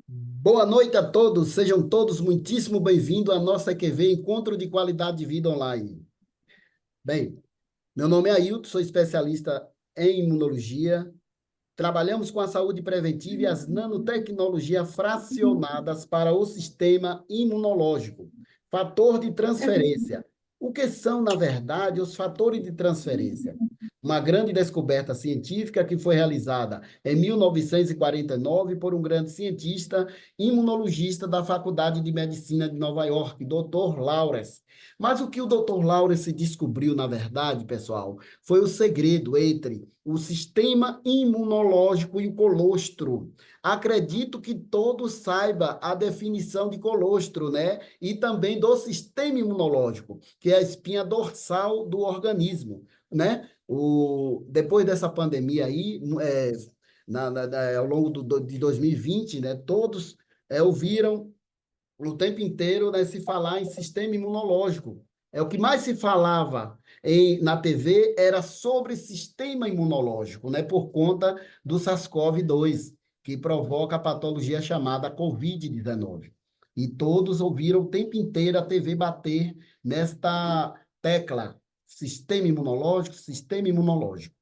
Boa noite a todos, sejam todos muitíssimo bem-vindos à nossa EQV Encontro de Qualidade de Vida Online. Bem, meu nome é Ailton, sou especialista em imunologia. Trabalhamos com a saúde preventiva e as nanotecnologias fracionadas para o sistema imunológico. Fator de transferência. O que são, na verdade, os fatores de transferência? Uma grande descoberta científica que foi realizada em 1949 por um grande cientista imunologista da Faculdade de Medicina de Nova York, Dr. Lawrence. Mas o que o Dr. Lawrence descobriu, na verdade, pessoal, foi o segredo entre o sistema imunológico e o colostro. Acredito que todos saibam a definição de colostro, né? E também do sistema imunológico, que é a espinha dorsal do organismo, né? Depois dessa pandemia aí, ao longo de 2020, né? Todos ouviram o tempo inteiro, né, se falar em sistema imunológico. É o que mais se falava na TV era sobre sistema imunológico, né, por conta do SARS-CoV-2, que provoca a patologia chamada COVID-19. E todos ouviram o tempo inteiro a TV bater nesta tecla, sistema imunológico, sistema imunológico.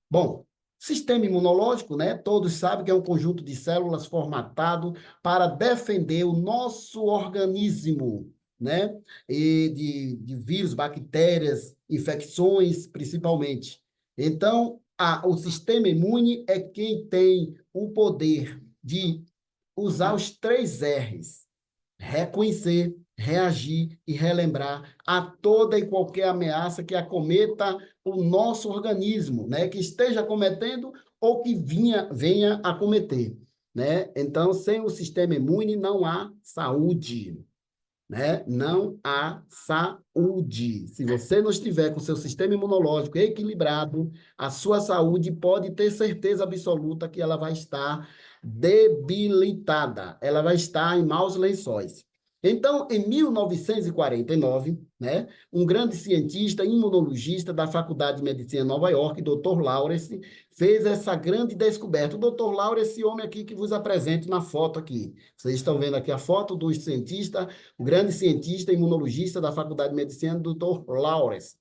Bom, sistema imunológico, né? Todos sabem que é um conjunto de células formatado para defender o nosso organismo, né? E de vírus, bactérias, infecções, principalmente. Então, o sistema imune é quem tem o poder de usar os três R's: reconhecer, reagir e relembrar a toda e qualquer ameaça que acometa o nosso organismo, né? Que esteja cometendo ou que venha a cometer, né? Então, sem o sistema imune não há saúde, né? Não há saúde. Se você não estiver com seu sistema imunológico equilibrado, a sua saúde pode ter certeza absoluta que ela vai estar debilitada, ela vai estar em maus lençóis. Então, em 1949, né, um grande cientista imunologista da Faculdade de Medicina de Nova York, Dr. Lawrence, fez essa grande descoberta. O Dr. Lawrence, esse homem aqui que vos apresento na foto aqui. Vocês estão vendo aqui a foto do cientista, o grande cientista imunologista da Faculdade de Medicina, Dr. Lawrence.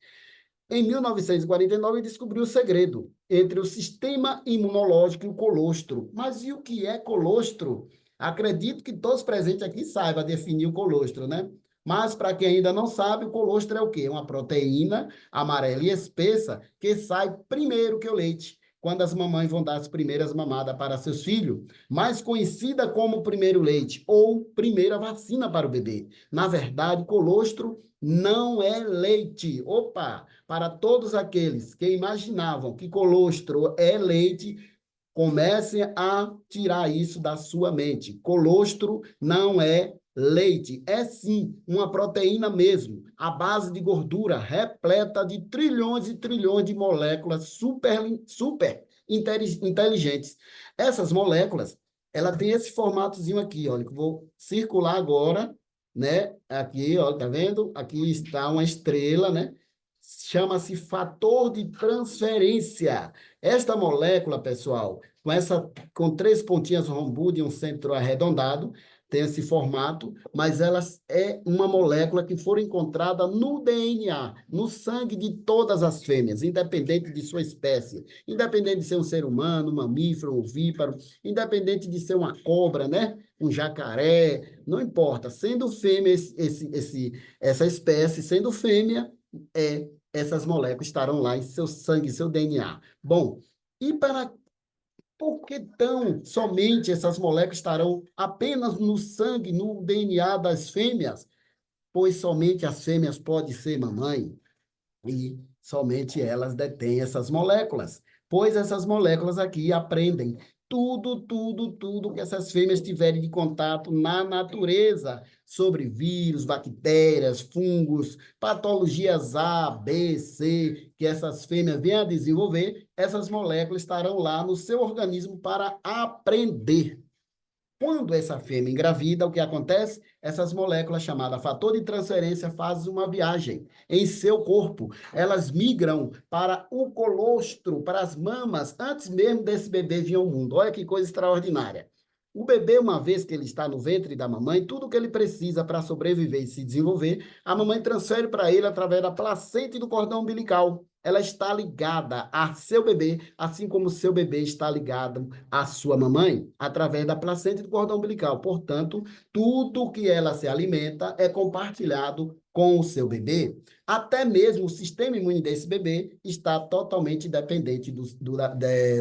Em 1949, descobriu o segredo entre o sistema imunológico e o colostro. Mas e o que é colostro? Acredito que todos presentes aqui saibam definir o colostro, né? Mas, para quem ainda não sabe, o colostro é o quê? Uma proteína amarela e espessa que sai primeiro que o leite, quando as mamães vão dar as primeiras mamadas para seus filhos, mais conhecida como primeiro leite ou primeira vacina para o bebê. Na verdade, colostro não é leite. Opa! Para todos aqueles que imaginavam que colostro é leite, comecem a tirar isso da sua mente. Colostro não é leite, é sim uma proteína mesmo, à base de gordura, repleta de trilhões e trilhões de moléculas super inteligentes. Essas moléculas, ela tem esse formatozinho aqui, olha, que eu vou circular agora, né? Aqui, ó, tá vendo? Aqui está uma estrela, né? Chama-se fator de transferência. Esta molécula, pessoal, com três pontinhas rombudas e um centro arredondado, tem esse formato, mas ela é uma molécula que foi encontrada no DNA, no sangue de todas as fêmeas, independente de sua espécie, independente de ser um ser humano, um mamífero, um ovíparo, independente de ser uma cobra, né? Um jacaré, não importa. Sendo fêmea essa espécie, sendo fêmea, essas moléculas estarão lá em seu sangue, seu DNA. Bom, e por que tão somente essas moléculas estarão apenas no sangue, no DNA das fêmeas? Pois somente as fêmeas podem ser mamãe e somente elas detêm essas moléculas, pois essas moléculas aqui aprendem tudo que essas fêmeas tiverem de contato na natureza sobre vírus, bactérias, fungos, patologias A, B, C, que essas fêmeas vêm a desenvolver, essas moléculas estarão lá no seu organismo para aprender. Quando essa fêmea engravida, o que acontece? Essas moléculas chamadas fator de transferência fazem uma viagem em seu corpo. Elas migram para o colostro, para as mamas, antes mesmo desse bebê vir ao mundo. Olha que coisa extraordinária. O bebê, uma vez que ele está no ventre da mamãe, tudo que ele precisa para sobreviver e se desenvolver, a mamãe transfere para ele através da placenta e do cordão umbilical. Ela está ligada a seu bebê, assim como o seu bebê está ligado à sua mamãe, através da placenta e do cordão umbilical. Portanto, tudo que ela se alimenta é compartilhado com o seu bebê. Até mesmo o sistema imune desse bebê está totalmente dependente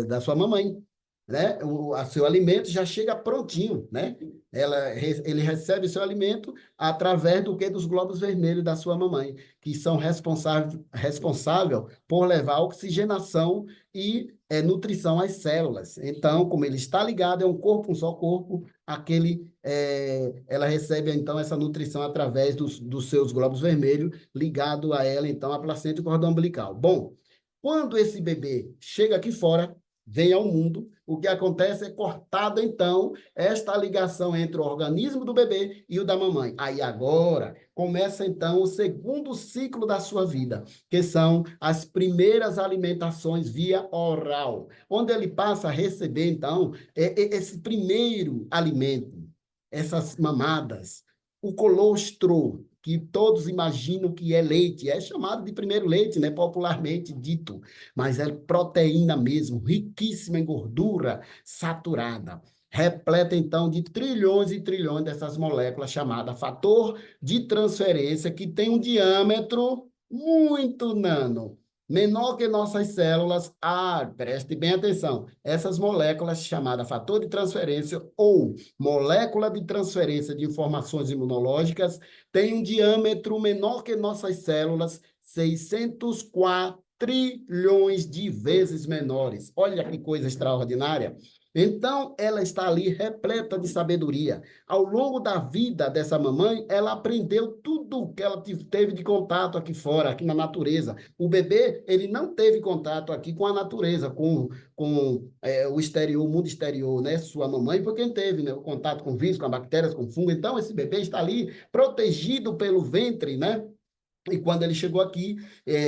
da sua mamãe, né? Seu alimento já chega prontinho, né? Ele recebe seu alimento através do que dos glóbulos vermelhos da sua mamãe, que são responsável por levar oxigenação e nutrição às células. Então, como ele está ligado, é um corpo, um só corpo, ela recebe, então, essa nutrição através dos seus glóbulos vermelhos, ligado a ela, então, a placenta e o cordão umbilical. Bom, quando esse bebê chega aqui fora, vem ao mundo, o que acontece é cortada, então, esta ligação entre o organismo do bebê e o da mamãe. Aí agora começa, então, o segundo ciclo da sua vida, que são as primeiras alimentações via oral, onde ele passa a receber, então, esse primeiro alimento, essas mamadas, o colostro, que todos imaginam que é leite, é chamado de primeiro leite, né, popularmente dito, mas é proteína mesmo, riquíssima em gordura saturada, repleta então de trilhões e trilhões dessas moléculas chamadas fator de transferência, que tem um diâmetro muito nano, menor que nossas células. Preste bem atenção, essas moléculas chamadas fator de transferência ou molécula de transferência de informações imunológicas têm um diâmetro menor que nossas células, 604 trilhões de vezes menores. Olha que coisa extraordinária. Então, ela está ali repleta de sabedoria. Ao longo da vida dessa mamãe, ela aprendeu tudo que ela teve de contato aqui fora, aqui na natureza. O bebê, ele não teve contato aqui com a natureza, com o exterior, o mundo exterior, né? Sua mamãe foi quem teve, né? O contato com vírus, com bactérias, com fungo. Então, esse bebê está ali protegido pelo ventre, né? E quando ele chegou aqui,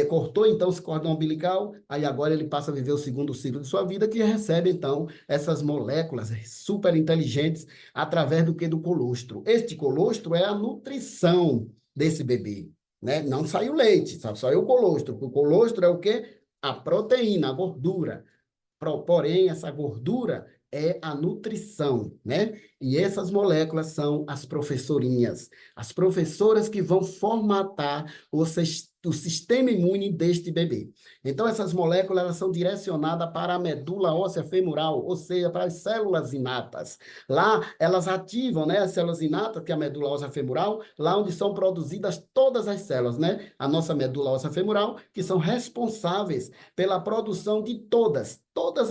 cortou então esse cordão umbilical, aí agora ele passa a viver o segundo ciclo de sua vida, que recebe então essas moléculas super inteligentes através do que? Do colostro. Este colostro é a nutrição desse bebê, né? Não sai o leite, só sai o colostro. O colostro é o quê? A proteína, a gordura. Porém, essa gordura é a nutrição, né? E essas moléculas são as professorinhas, as professoras que vão formatar o sistema imune deste bebê. Então, essas moléculas elas são direcionadas para a medula óssea femoral, ou seja, para as células inatas. Lá, elas ativam, né, as células inatas, que é a medula óssea femoral, lá onde são produzidas todas as células, né? A nossa medula óssea femoral, que são responsáveis pela produção de todas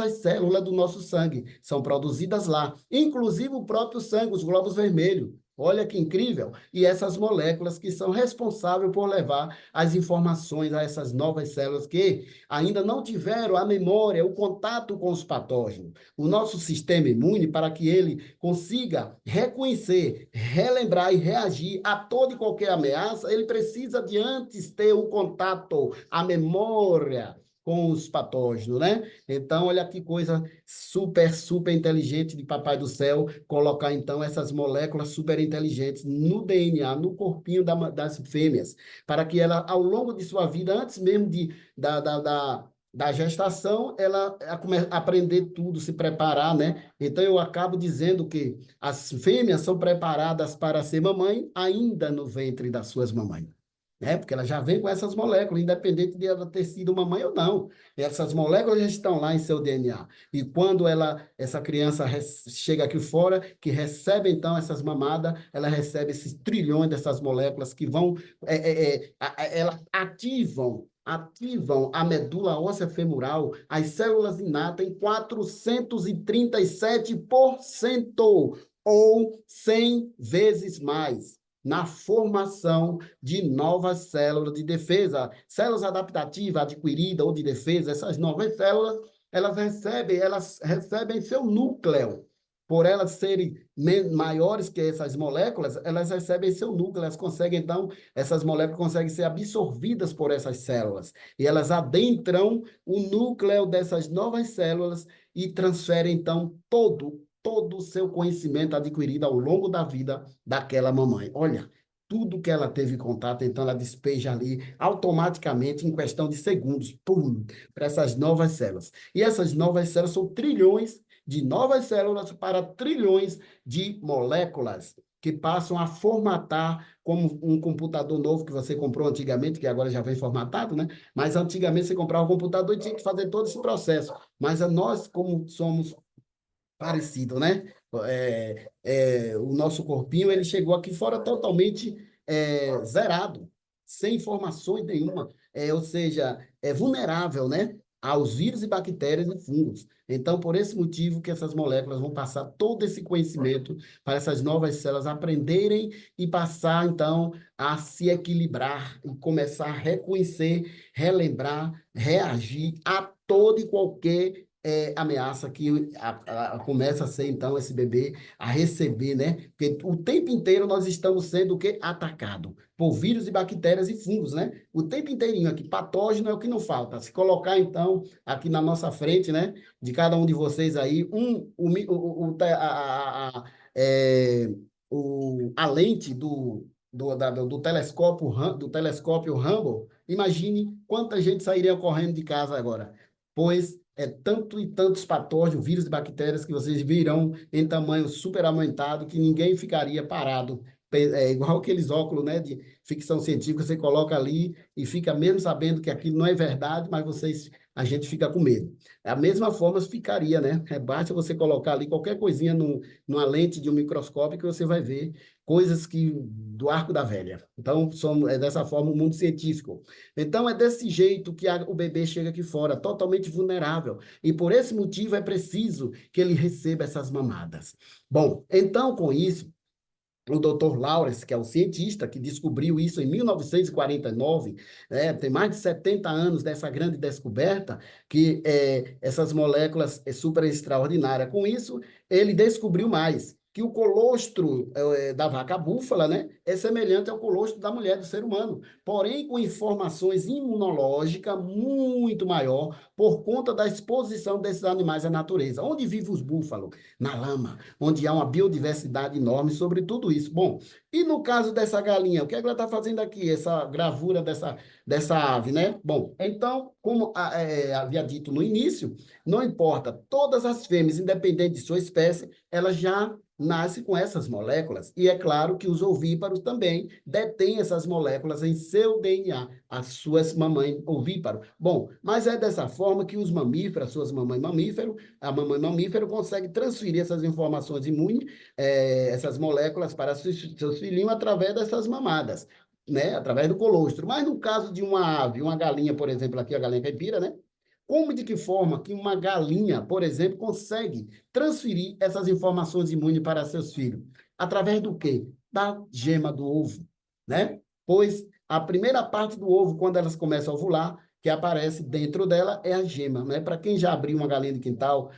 as células do nosso sangue são produzidas lá, inclusive o próprio sangue, os glóbulos vermelhos. Olha que incrível! E essas moléculas que são responsáveis por levar as informações a essas novas células que ainda não tiveram a memória, o contato com os patógenos. O nosso sistema imune, para que ele consiga reconhecer, relembrar e reagir a toda e qualquer ameaça, ele precisa de antes ter o contato, a memória com os patógenos, né? Então, olha que coisa super, super inteligente de Papai do Céu, colocar, então, essas moléculas super inteligentes no DNA, no corpinho das fêmeas, para que ela, ao longo de sua vida, antes mesmo da gestação, ela aprender tudo, se preparar, né? Então, eu acabo dizendo que as fêmeas são preparadas para ser mamãe ainda no ventre das suas mamães, né? Porque ela já vem com essas moléculas, independente de ela ter sido mamãe ou não. Essas moléculas já estão lá em seu DNA. E quando essa criança chega aqui fora, que recebe então essas mamadas, ela recebe esses trilhões dessas moléculas que vão, elas ativam a medula óssea femoral, as células inatas em 437% ou 100 vezes mais na formação de novas células de defesa, células adaptativas adquiridas ou de defesa. Essas novas células, elas recebem seu núcleo. Por elas serem maiores que essas moléculas, elas recebem seu núcleo, então, essas moléculas conseguem ser absorvidas por essas células. E elas adentram o núcleo dessas novas células e transferem, então, todo o seu conhecimento adquirido ao longo da vida daquela mamãe. Olha, tudo que ela teve contato, então ela despeja ali automaticamente em questão de segundos, pum, para essas novas células. E essas novas células são trilhões de novas células para trilhões de moléculas que passam a formatar como um computador novo que você comprou antigamente, que agora já vem formatado, né? Mas antigamente você comprava um computador e tinha que fazer todo esse processo. Mas nós, como somos parecidos, né? O nosso corpinho, ele chegou aqui fora totalmente zerado, sem informações nenhuma, ou seja, é vulnerável, né? Aos vírus e bactérias e fungos. Então, por esse motivo que essas moléculas vão passar todo esse conhecimento para essas novas células aprenderem e passar, então, a se equilibrar e começar a reconhecer, relembrar, reagir a todo e qualquer ameaça que começa a ser, então, esse bebê a receber, né? Porque o tempo inteiro nós estamos sendo o quê? Atacado por vírus e bactérias e fungos, né? O tempo inteirinho aqui, patógeno é o que não falta. Se colocar, então, aqui na nossa frente, né? De cada um de vocês aí, a lente do telescópio Hubble, imagine quanta gente sairia correndo de casa agora, pois é tanto e tantos patógenos, vírus e bactérias que vocês virão em tamanho super aumentado que ninguém ficaria parado. É igual aqueles óculos, né, de ficção científica, você coloca ali e fica mesmo sabendo que aquilo não é verdade, mas a gente fica com medo. Da mesma forma ficaria, né? Basta você colocar ali qualquer coisinha numa lente de um microscópio que você vai ver coisas que do arco da velha. Então, é dessa forma o mundo científico. Então, é desse jeito que o bebê chega aqui fora, totalmente vulnerável. E por esse motivo é preciso que ele receba essas mamadas. Bom, então, com isso, o Dr. Lawrence, que é o cientista que descobriu isso em 1949, tem mais de 70 anos dessa grande descoberta, que essas moléculas é super extraordinária. Com isso, ele descobriu mais que o colostro da vaca búfala, né, é semelhante ao colostro da mulher do ser humano, porém com informações imunológicas muito maior por conta da exposição desses animais à natureza. Onde vivem os búfalos? Na lama, onde há uma biodiversidade enorme sobre tudo isso. Bom, e no caso dessa galinha, o que é que ela está fazendo aqui, essa gravura dessa ave, né? Bom, então, como havia dito no início, não importa, todas as fêmeas, independente de sua espécie, elas já nascem com essas moléculas. E é claro que os ovíparos também detêm essas moléculas em seu DNA, as suas mamães ovíparo. Bom, mas é dessa forma que os mamíferos, as suas mamães mamíferos, a mamãe mamífero consegue transferir essas informações imunes, essas moléculas para seus filhinhos através dessas mamadas, né? Através do colostro. Mas no caso de uma ave, uma galinha, por exemplo, aqui a galinha caipira, né? Como e de que forma que uma galinha, por exemplo, consegue transferir essas informações imunes para seus filhos? Através do quê? Da gema do ovo, né? Pois a primeira parte do ovo, quando elas começam a ovular, que aparece dentro dela é a gema, né? Para quem já abriu uma galinha de quintal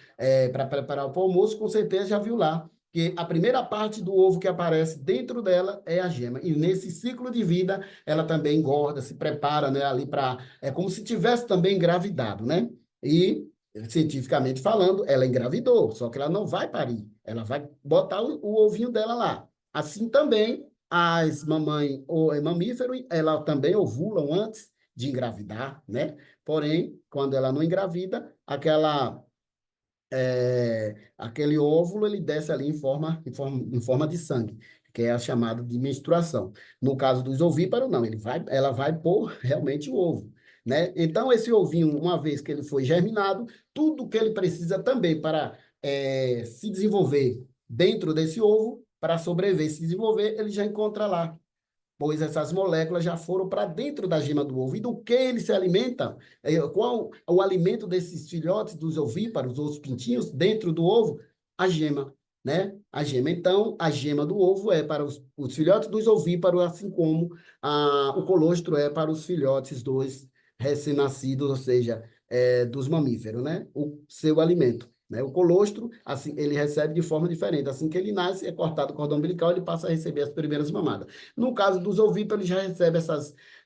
para preparar o almoço, com certeza já viu lá que a primeira parte do ovo que aparece dentro dela é a gema. E nesse ciclo de vida, ela também engorda, se prepara, né, ali para... É como se tivesse também engravidado, né? E, cientificamente falando, ela engravidou, só que ela não vai parir. Ela vai botar o ovinho dela lá. Assim também, as mamães ou mamífero, ela também ovulam antes de engravidar, né? Porém, quando ela não engravida, aquele óvulo ele desce ali em forma de sangue, que é a chamada de menstruação. No caso dos ovíparos, não, ela vai pôr realmente o ovo, né? Então, esse ovinho, uma vez que ele foi germinado, tudo que ele precisa também para se desenvolver dentro desse ovo, para sobreviver e se desenvolver, ele já encontra lá, pois essas moléculas já foram para dentro da gema do ovo. E do que ele se alimenta? Qual o alimento desses filhotes dos ovíparos, ou os pintinhos, dentro do ovo? A gema, né? A gema. Então, a gema do ovo é para os filhotes dos ovíparos, assim como o colostro é para os filhotes dos recém-nascidos, ou seja, dos mamíferos, né? O seu alimento. Né? O colostro, assim, ele recebe de forma diferente. Assim que ele nasce, é cortado o cordão umbilical, ele passa a receber as primeiras mamadas. No caso dos ovíparos, ele já recebe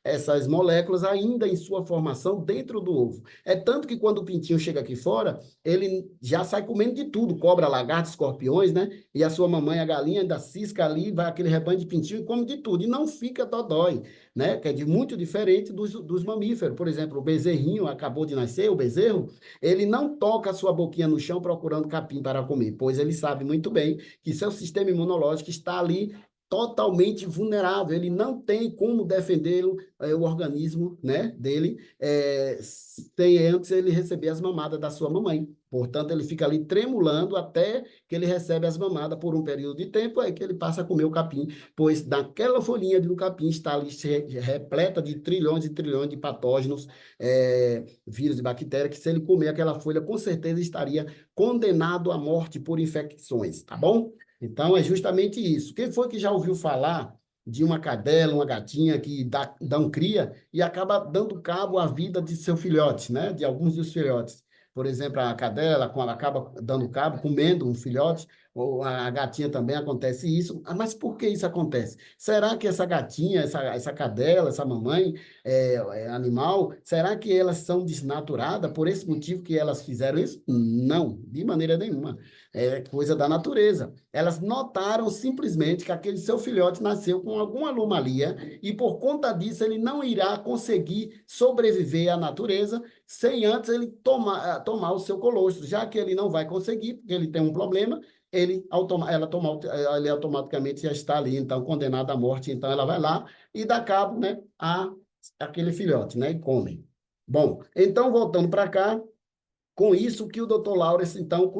essas moléculas ainda em sua formação dentro do ovo. É tanto que quando o pintinho chega aqui fora, ele já sai comendo de tudo, cobra, lagarto, escorpiões, né? E a sua mamãe, a galinha, ainda cisca ali, vai aquele rebanho de pintinho e come de tudo. E não fica dodói, né? Que é muito diferente dos mamíferos. Por exemplo, o bezerrinho acabou de nascer, o bezerro, ele não toca a sua boquinha no chão procurando capim para comer, pois ele sabe muito bem que seu sistema imunológico está ali totalmente vulnerável, ele não tem como defendê-lo, o organismo, né, dele, sem antes ele receber as mamadas da sua mamãe. Portanto, ele fica ali tremulando até que ele recebe as mamadas por um período de tempo, aí que ele passa a comer o capim, pois naquela folhinha do capim está ali repleta de trilhões e trilhões de patógenos, vírus e bactérias, que se ele comer aquela folha, com certeza estaria condenado à morte por infecções, tá bom? Então, é justamente isso. Quem foi que já ouviu falar de uma cadela, uma gatinha que dá um cria e acaba dando cabo à vida de seu filhote, né? De alguns dos filhotes. Por exemplo, a cadela, quando ela acaba dando cabo, comendo um filhote, ou a gatinha também acontece isso. Ah, mas por que isso acontece? Será que essa gatinha, essa cadela, essa mamãe animal, será que elas são desnaturadas por esse motivo que elas fizeram isso? Não, de maneira nenhuma. É coisa da natureza. Elas notaram simplesmente que aquele seu filhote nasceu com alguma anomalia e por conta disso ele não irá conseguir sobreviver à natureza sem antes ele tomar o seu colostro, já que ele não vai conseguir, porque ele tem um problema, ele automaticamente já está ali, então, condenado à morte. Então, ela vai lá e dá cabo, né, aquele filhote, né, e come. Bom, então, voltando para cá, com isso que o Dr. Lawrence, então,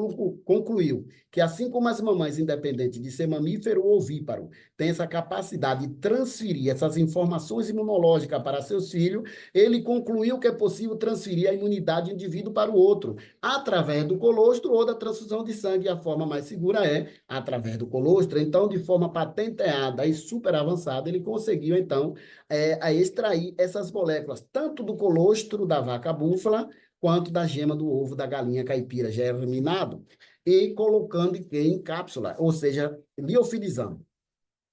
concluiu que, assim como as mamães, independente de ser mamífero ou ovíparo, têm essa capacidade de transferir essas informações imunológicas para seus filhos, ele concluiu que é possível transferir a imunidade de um indivíduo para o outro, através do colostro ou da transfusão de sangue. E a forma mais segura é através do colostro. Então, de forma patenteada e super avançada, ele conseguiu, então, a extrair essas moléculas, tanto do colostro da vaca búfala, quanto da gema do ovo da galinha caipira germinado, e colocando em cápsula, ou seja, liofilizando.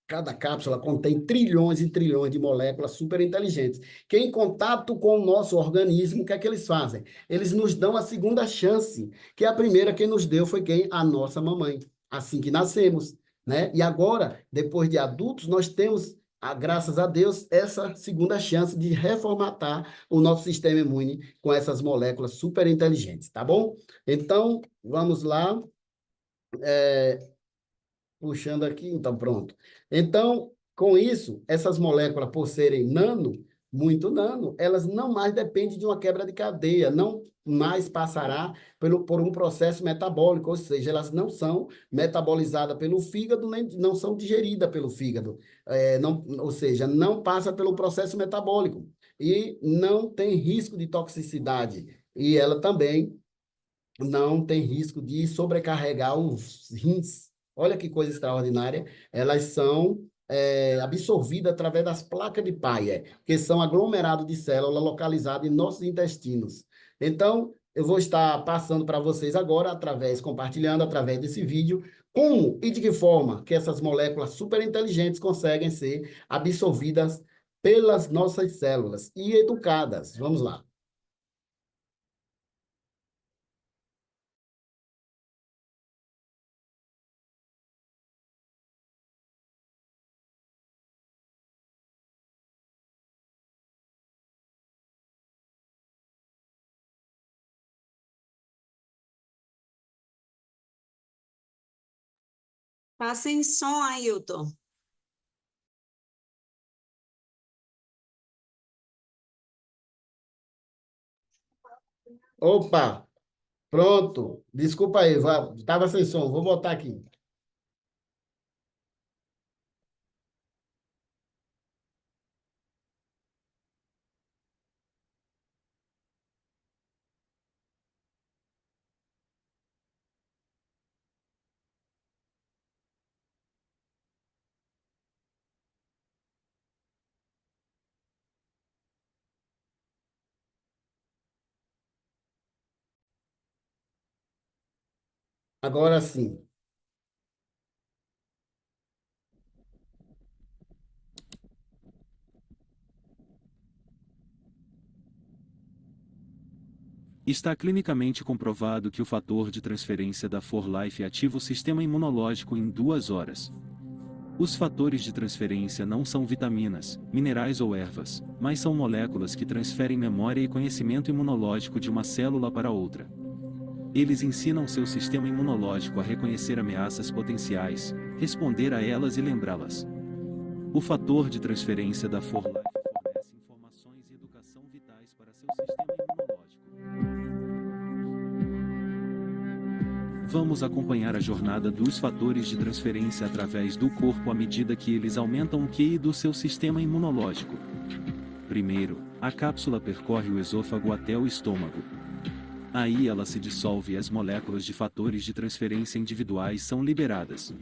Cada cápsula contém trilhões e trilhões de moléculas super inteligentes, que em contato com o nosso organismo, o que é que eles fazem? Eles nos dão a segunda chance, que a primeira quem nos deu foi quem? A nossa mamãe, assim que nascemos, né? E agora, depois de adultos, nós temos, graças a Deus, essa segunda chance de reformatar o nosso sistema imune com essas moléculas super inteligentes, tá bom? Então, vamos lá. Puxando aqui, então pronto. Então, com isso, essas moléculas, por serem muito nano, elas não mais dependem de uma quebra de cadeia, não mais passará por um processo metabólico, ou seja, elas não são metabolizadas pelo fígado, nem não são digeridas pelo fígado, não, ou seja, não passa pelo processo metabólico e não tem risco de toxicidade. E ela também não tem risco de sobrecarregar os rins. Olha que coisa extraordinária. Elas são absorvidas através das placas de Peyer, que são aglomerados de células localizados em nossos intestinos. Então, eu vou estar passando para vocês agora, compartilhando através desse vídeo, como e de que forma que essas moléculas super inteligentes conseguem ser absorvidas pelas nossas células e educadas. Vamos lá. Tá sem som, Ailton. Opa! Pronto. Desculpa aí, estava sem som. Vou botar aqui. Agora sim. Está clinicamente comprovado que o fator de transferência da 4Life ativa o sistema imunológico em 2 horas. Os fatores de transferência não são vitaminas, minerais ou ervas, mas são moléculas que transferem memória e conhecimento imunológico de uma célula para outra. Eles ensinam seu sistema imunológico a reconhecer ameaças potenciais, responder a elas e lembrá-las. O fator de transferência da 4Life fornece informações e educação vitais para seu sistema imunológico. Vamos acompanhar a jornada dos fatores de transferência através do corpo à medida que eles aumentam o QI do seu sistema imunológico. Primeiro, a cápsula percorre o esôfago até o estômago. Aí ela se dissolve e as moléculas de fatores de transferência individuais são liberadas.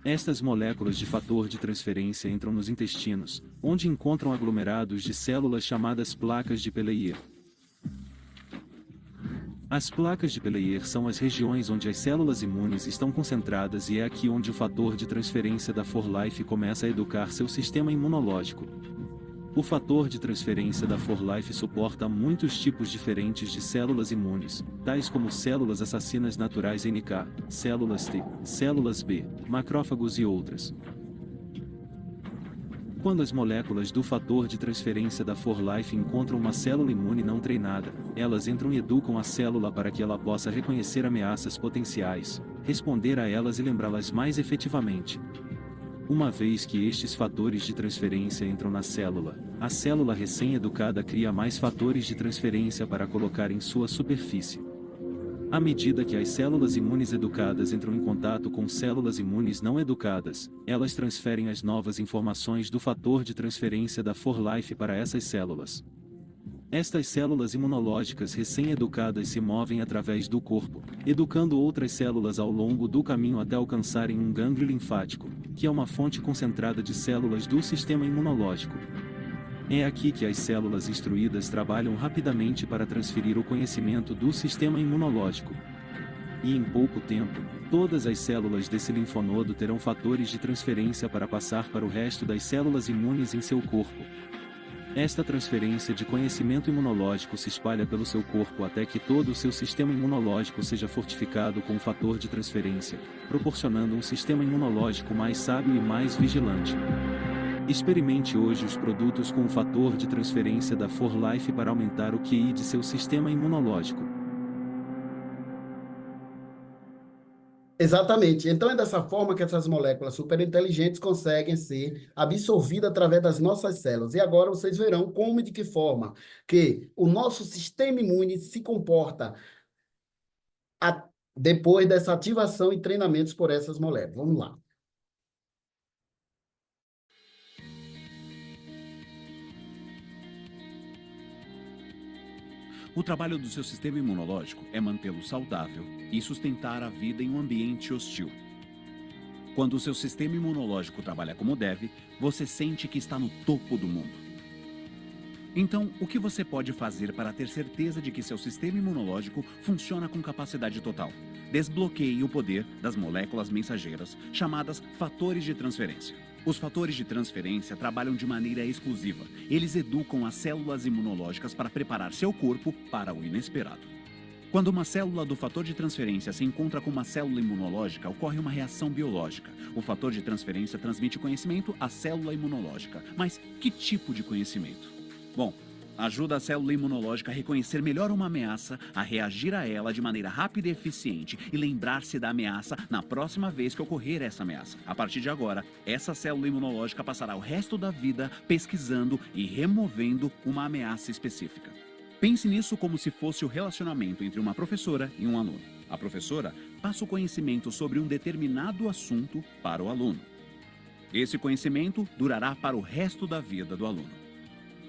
Estas moléculas de fator de transferência entram nos intestinos, onde encontram aglomerados de células chamadas placas de Peleier. As placas de Peleier são as regiões onde as células imunes estão concentradas e é aqui onde o fator de transferência da 4Life começa a educar seu sistema imunológico. O fator de transferência da 4Life suporta muitos tipos diferentes de células imunes, tais como células assassinas naturais NK, células T, células B, macrófagos e outras. Quando as moléculas do fator de transferência da 4Life encontram uma célula imune não treinada, elas entram e educam a célula para que ela possa reconhecer ameaças potenciais, responder a elas e lembrá-las mais efetivamente. Uma vez que estes fatores de transferência entram na célula, a célula recém-educada cria mais fatores de transferência para colocar em sua superfície. À medida que as células imunes educadas entram em contato com células imunes não educadas, elas transferem as novas informações do fator de transferência da 4Life para essas células. Estas células imunológicas recém-educadas se movem através do corpo, educando outras células ao longo do caminho até alcançarem um gânglio linfático, que é uma fonte concentrada de células do sistema imunológico. É aqui que as células instruídas trabalham rapidamente para transferir o conhecimento do sistema imunológico. E em pouco tempo, todas as células desse linfonodo terão fatores de transferência para passar para o resto das células imunes em seu corpo. Esta transferência de conhecimento imunológico se espalha pelo seu corpo até que todo o seu sistema imunológico seja fortificado com o fator de transferência, proporcionando um sistema imunológico mais sábio e mais vigilante. Experimente hoje os produtos com o fator de transferência da 4Life para aumentar o QI de seu sistema imunológico. Exatamente. Então é dessa forma que essas moléculas superinteligentes conseguem ser absorvidas através das nossas células. E agora vocês verão como e de que forma que o nosso sistema imune se comporta depois dessa ativação e treinamentos por essas moléculas. Vamos lá. O trabalho do seu sistema imunológico é mantê-lo saudável e sustentar a vida em um ambiente hostil. Quando o seu sistema imunológico trabalha como deve, você sente que está no topo do mundo. Então, o que você pode fazer para ter certeza de que seu sistema imunológico funciona com capacidade total? Desbloqueie o poder das moléculas mensageiras, chamadas fatores de transferência. Os fatores de transferência trabalham de maneira exclusiva. Eles educam as células imunológicas para preparar seu corpo para o inesperado. Quando uma célula do fator de transferência se encontra com uma célula imunológica, ocorre uma reação biológica. O fator de transferência transmite conhecimento à célula imunológica. Mas que tipo de conhecimento? Bom, ajuda a célula imunológica a reconhecer melhor uma ameaça, a reagir a ela de maneira rápida e eficiente e lembrar-se da ameaça na próxima vez que ocorrer essa ameaça. A partir de agora, essa célula imunológica passará o resto da vida pesquisando e removendo uma ameaça específica. Pense nisso como se fosse o relacionamento entre uma professora e um aluno. A professora passa o conhecimento sobre um determinado assunto para o aluno. Esse conhecimento durará para o resto da vida do aluno.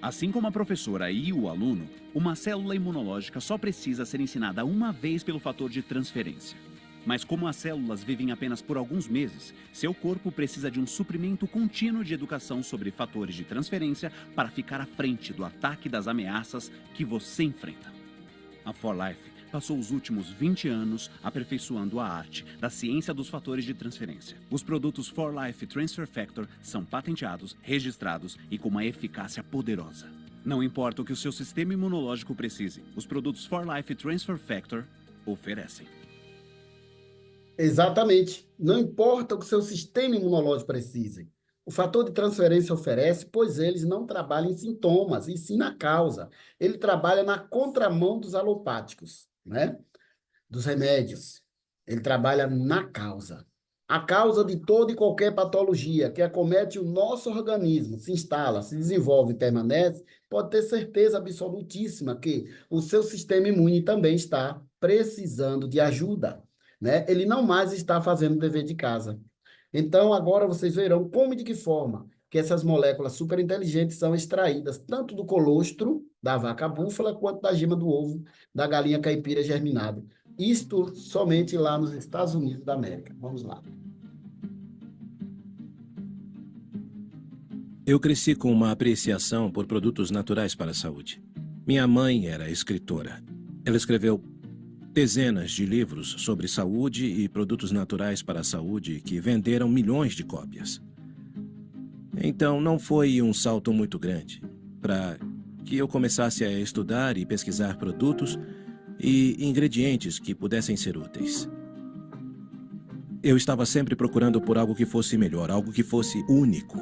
Assim como a professora e o aluno, uma célula imunológica só precisa ser ensinada uma vez pelo fator de transferência. Mas como as células vivem apenas por alguns meses, seu corpo precisa de um suprimento contínuo de educação sobre fatores de transferência para ficar à frente do ataque das ameaças que você enfrenta. A 4Life passou os últimos 20 anos aperfeiçoando a arte da ciência dos fatores de transferência. Os produtos 4Life Transfer Factor são patenteados, registrados e com uma eficácia poderosa. Não importa o que o seu sistema imunológico precise, os produtos 4Life Transfer Factor oferecem. Exatamente. Não importa o que seu sistema imunológico precise. O fator de transferência oferece, pois eles não trabalham em sintomas, e sim na causa. Ele trabalha na contramão dos alopáticos, né? Dos remédios. Ele trabalha na causa. A causa de toda e qualquer patologia que acomete o nosso organismo, se instala, se desenvolve e permanece, pode ter certeza absolutíssima que o seu sistema imune também está precisando de ajuda, né? Ele não mais está fazendo o dever de casa. Então, agora vocês verão como e de que forma que essas moléculas superinteligentes são extraídas tanto do colostro da vaca búfala quanto da gema do ovo da galinha caipira germinada. Isto somente lá nos Estados Unidos da América. Vamos lá. Eu cresci com uma apreciação por produtos naturais para a saúde. Minha mãe era escritora. Ela escreveu dezenas de livros sobre saúde e produtos naturais para a saúde que venderam milhões de cópias. Então, não foi um salto muito grande para que eu começasse a estudar e pesquisar produtos e ingredientes que pudessem ser úteis. Eu estava sempre procurando por algo que fosse melhor, algo que fosse único.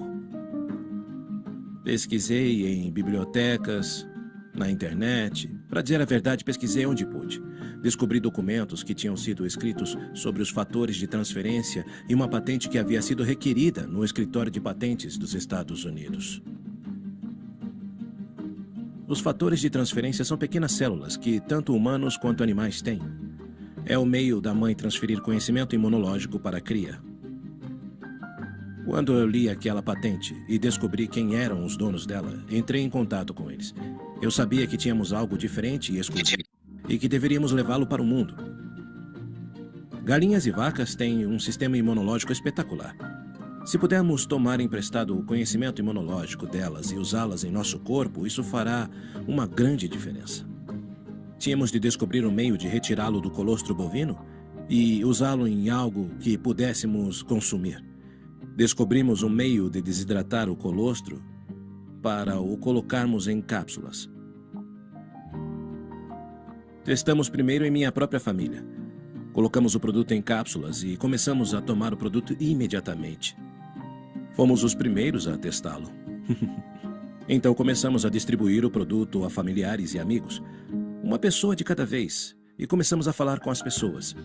Pesquisei em bibliotecas, na internet. Para dizer a verdade, pesquisei onde pude. Descobri documentos que tinham sido escritos sobre os fatores de transferência e uma patente que havia sido requerida no escritório de patentes dos Estados Unidos. Os fatores de transferência são pequenas células que tanto humanos quanto animais têm. É o meio da mãe transferir conhecimento imunológico para a cria. Quando eu li aquela patente e descobri quem eram os donos dela, entrei em contato com eles. Eu sabia que tínhamos algo diferente e exclusivo e que deveríamos levá-lo para o mundo. Galinhas e vacas têm um sistema imunológico espetacular. Se pudermos tomar emprestado o conhecimento imunológico delas e usá-las em nosso corpo, isso fará uma grande diferença. Tínhamos de descobrir um meio de retirá-lo do colostro bovino e usá-lo em algo que pudéssemos consumir. Descobrimos um meio de desidratar o colostro para o colocarmos em cápsulas. Testamos primeiro em minha própria família. Colocamos o produto em cápsulas e começamos a tomar o produto imediatamente. Fomos os primeiros a testá-lo. Então começamos a distribuir o produto a familiares e amigos, uma pessoa de cada vez, e começamos a falar com as pessoas.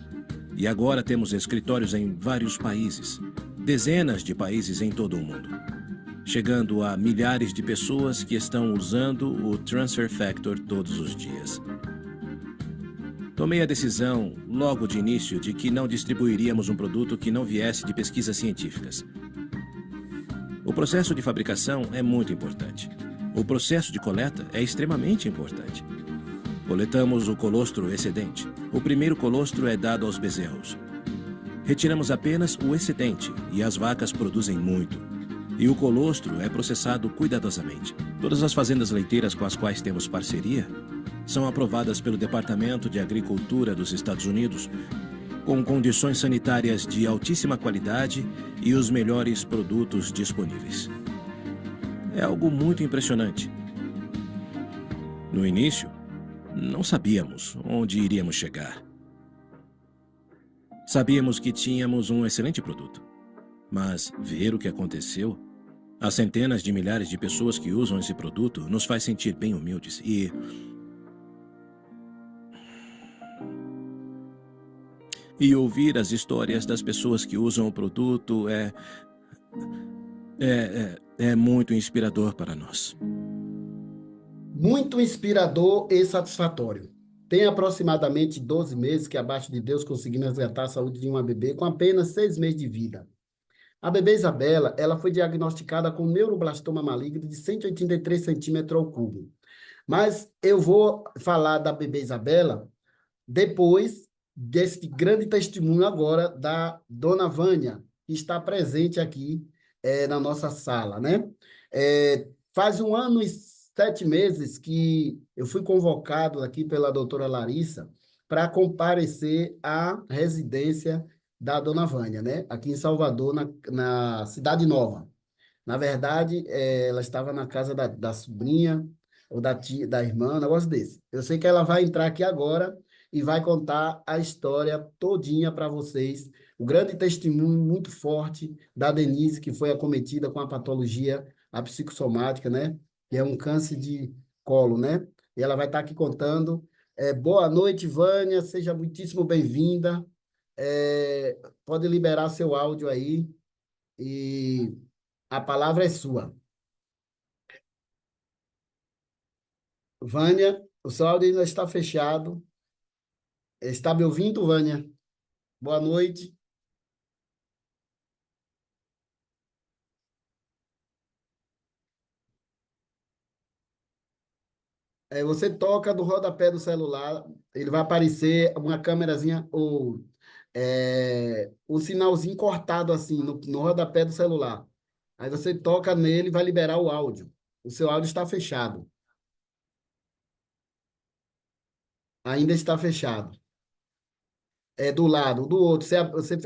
E agora temos escritórios em vários países, dezenas de países em todo o mundo, chegando a milhares de pessoas que estão usando o Transfer Factor todos os dias. Tomei a decisão, logo de início, de que não distribuiríamos um produto que não viesse de pesquisas científicas. O processo de fabricação é muito importante. O processo de coleta é extremamente importante. Coletamos o colostro excedente. O primeiro colostro é dado aos bezerros. Retiramos apenas o excedente e as vacas produzem muito. E o colostro é processado cuidadosamente. Todas as fazendas leiteiras com as quais temos parceria são aprovadas pelo Departamento de Agricultura dos Estados Unidos com condições sanitárias de altíssima qualidade e os melhores produtos disponíveis. É algo muito impressionante. No início, não sabíamos onde iríamos chegar. Sabíamos que tínhamos um excelente produto, mas ver o que aconteceu, as centenas de milhares de pessoas que usam esse produto, nos faz sentir bem humildes e ouvir as histórias das pessoas que usam o produto é muito inspirador para nós. Muito inspirador e satisfatório. Tem aproximadamente 12 meses que, abaixo de Deus, conseguimos resgatar a saúde de uma bebê com apenas 6 meses de vida. A bebê Isabela, ela foi diagnosticada com neuroblastoma maligno de 183 centímetros ao cubo. Mas eu vou falar da bebê Isabela depois desse grande testemunho agora da dona Vânia, que está presente aqui na nossa sala, né? Faz 1 ano e 7 meses que eu fui convocado aqui pela doutora Larissa para comparecer à residência da dona Vânia, né? Aqui em Salvador, na Cidade Nova. Na verdade, ela estava na casa da sobrinha, ou da tia, da irmã, um negócio desse. Eu sei que ela vai entrar aqui agora e vai contar a história todinha para vocês. O grande testemunho muito forte da Denise, que foi acometida com a patologia, a psicossomática, né? Que é um câncer de colo, né? E ela vai estar aqui contando. Boa noite, Vânia, seja muitíssimo bem-vinda. Pode liberar seu áudio aí e a palavra é sua. Vânia, o seu áudio ainda está fechado. Está me ouvindo, Vânia? Boa noite. Você toca no rodapé do celular, ele vai aparecer uma câmerazinha ou um sinalzinho cortado assim no rodapé do celular. Aí você toca nele e vai liberar o áudio. O seu áudio está fechado. Ainda está fechado. Do lado, do outro. Você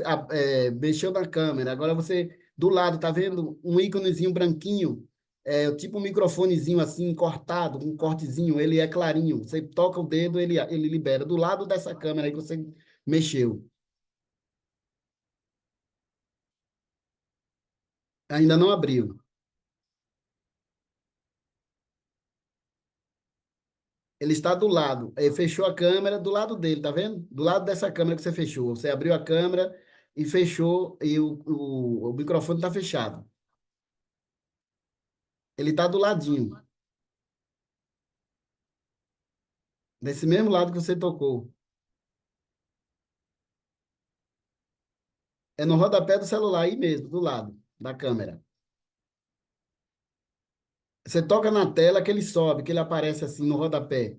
mexeu na câmera. Agora você, do lado, tá vendo um íconezinho branquinho? Tipo um microfonezinho assim, cortado, um cortezinho. Ele é clarinho. Você toca o dedo, ele libera. Do lado dessa câmera aí que você mexeu. Ainda não abriu. Ele está do lado. Fechou a câmera do lado dele, tá vendo? Do lado dessa câmera que você fechou. Você abriu a câmera e fechou, e o microfone está fechado. Ele está do ladinho. Desse mesmo lado que você tocou. É no rodapé do celular aí mesmo, do lado da câmera. Você toca na tela que ele sobe, que ele aparece assim no rodapé.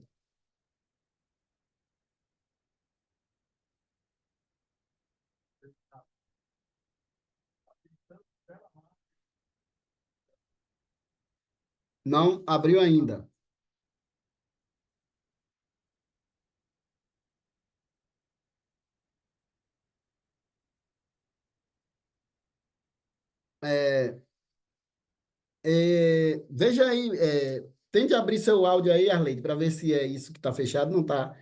Não abriu ainda. É, veja aí, tente abrir seu áudio aí, Arleide, para ver se é isso que está fechado. Não está.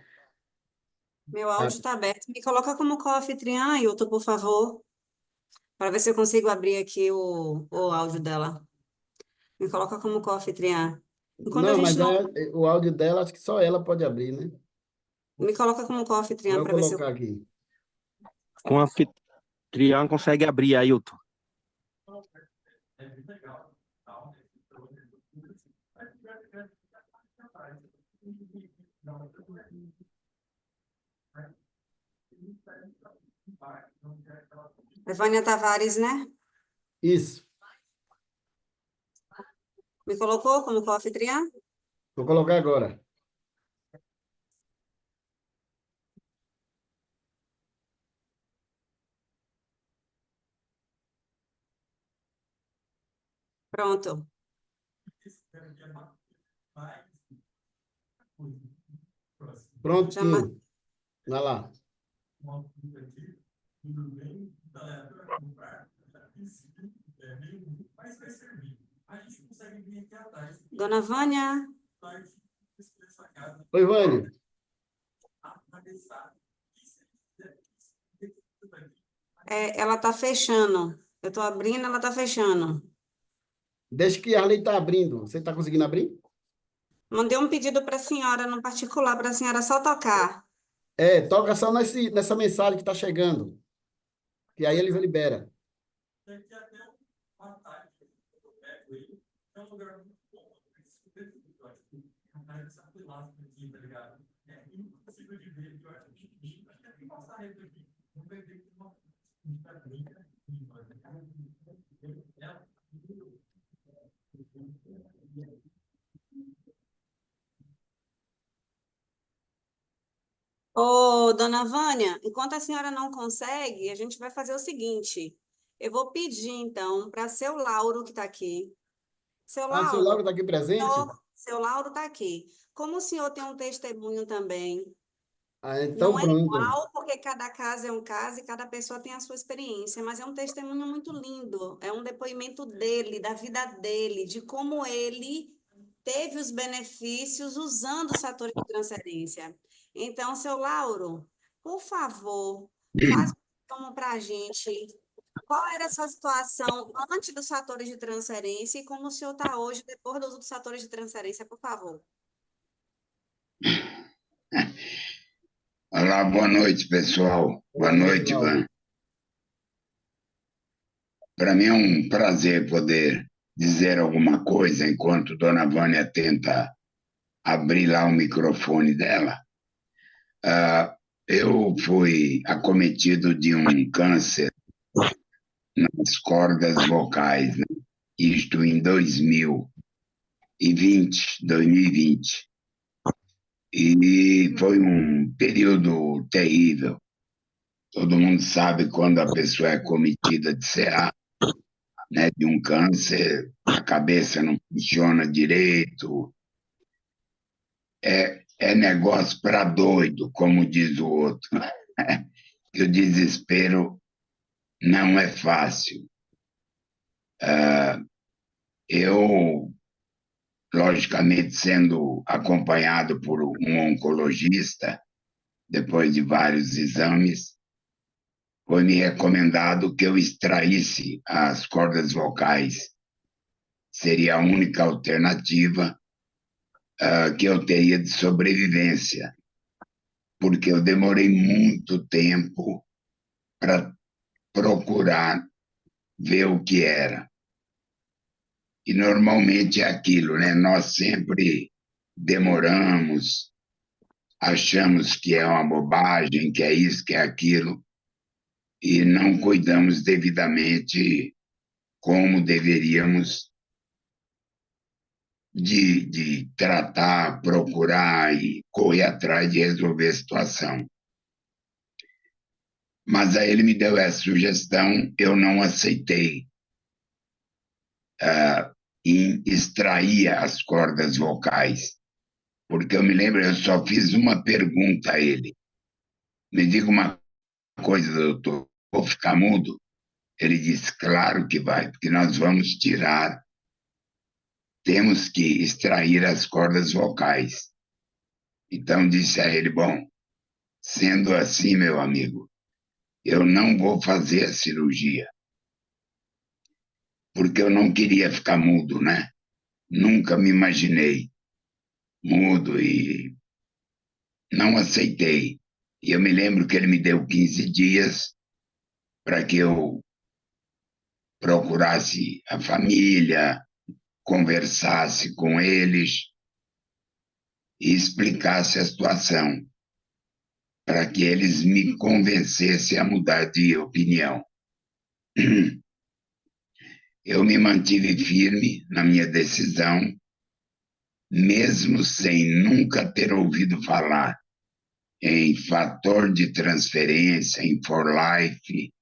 Meu áudio está aberto. Me coloca como co-anfitriã, Ailton, por favor, para ver se eu consigo abrir aqui o áudio dela. Me coloca como co-anfitriã. Enquanto a Não, gente mas não... o áudio dela, acho que só ela pode abrir, né? Me coloca como co-anfitriã Vou para ver se eu... colocar aqui. Com a anfitriã consegue abrir, Ailton. Vânia Tavares, né? Isso. Me colocou como co-anfitriã? Vou colocar agora. Pronto. Prontinho. Vai lá. Dona Vânia, Oi, Vânia. ela está fechando. Eu estou abrindo, ela está fechando. Deixa que a Arleide está abrindo. Você está conseguindo abrir? Mandei um pedido para a senhora, no particular, para a senhora só tocar. Toca só nessa mensagem que está chegando. Que aí ele libera. Ô, dona Vânia, enquanto a senhora não consegue, a gente vai fazer o seguinte. Eu vou pedir, então, para seu Lauro, que está aqui. Seu Ah, o seu Lauro Lauro, está aqui presente? seu Lauro está aqui. Como o senhor tem um testemunho também, Ah, então não é pronto. igual, porque cada caso é um caso e cada pessoa tem a sua experiência, mas é um testemunho muito lindo. É um depoimento dele, da vida dele, de como ele teve os benefícios usando os fatores de transferência. Então, seu Lauro, por favor, faça como para a gente. Qual era a sua situação antes dos fatores de transferência e como o senhor está hoje depois do uso dos fatores de transferência, por favor? Olá, boa noite, pessoal. Boa Boa noite, noite, Lauro. Ivan. Para mim é um prazer poder dizer alguma coisa enquanto Dona Vânia tenta abrir lá o microfone dela. Eu fui acometido de um câncer nas cordas vocais, né? Isto em 2020. E foi um período terrível. Todo mundo sabe quando a pessoa é cometida de CA, né, de um câncer, a cabeça não funciona direito, é negócio para doido, como diz o outro. E o desespero não é fácil. Eu, logicamente, sendo acompanhado por um oncologista, depois de vários exames, foi-me recomendado que eu extraísse as cordas vocais. Seria a única alternativa que eu teria de sobrevivência, porque eu demorei muito tempo para procurar ver o que era. E normalmente é aquilo, né? Nós sempre demoramos, achamos que é uma bobagem, que é isso, que é aquilo, e não cuidamos devidamente como deveríamos de tratar, procurar e correr atrás de resolver a situação. Mas aí ele me deu essa sugestão, eu não aceitei em extrair as cordas vocais, porque eu me lembro, eu só fiz uma pergunta a ele. Me diga uma coisa, doutor, vou ficar mudo? Ele disse, claro que vai, porque nós vamos tirar, temos que extrair as cordas vocais. Então disse a ele, bom, sendo assim, meu amigo, eu não vou fazer a cirurgia, porque eu não queria ficar mudo, né? Nunca me imaginei mudo e não aceitei. E eu me lembro que ele me deu 15 dias para que eu procurasse a família, conversasse com eles e explicasse a situação, para que eles me convencessem a mudar de opinião. Eu me mantive firme na minha decisão, mesmo sem nunca ter ouvido falar em fator de transferência, em For Life.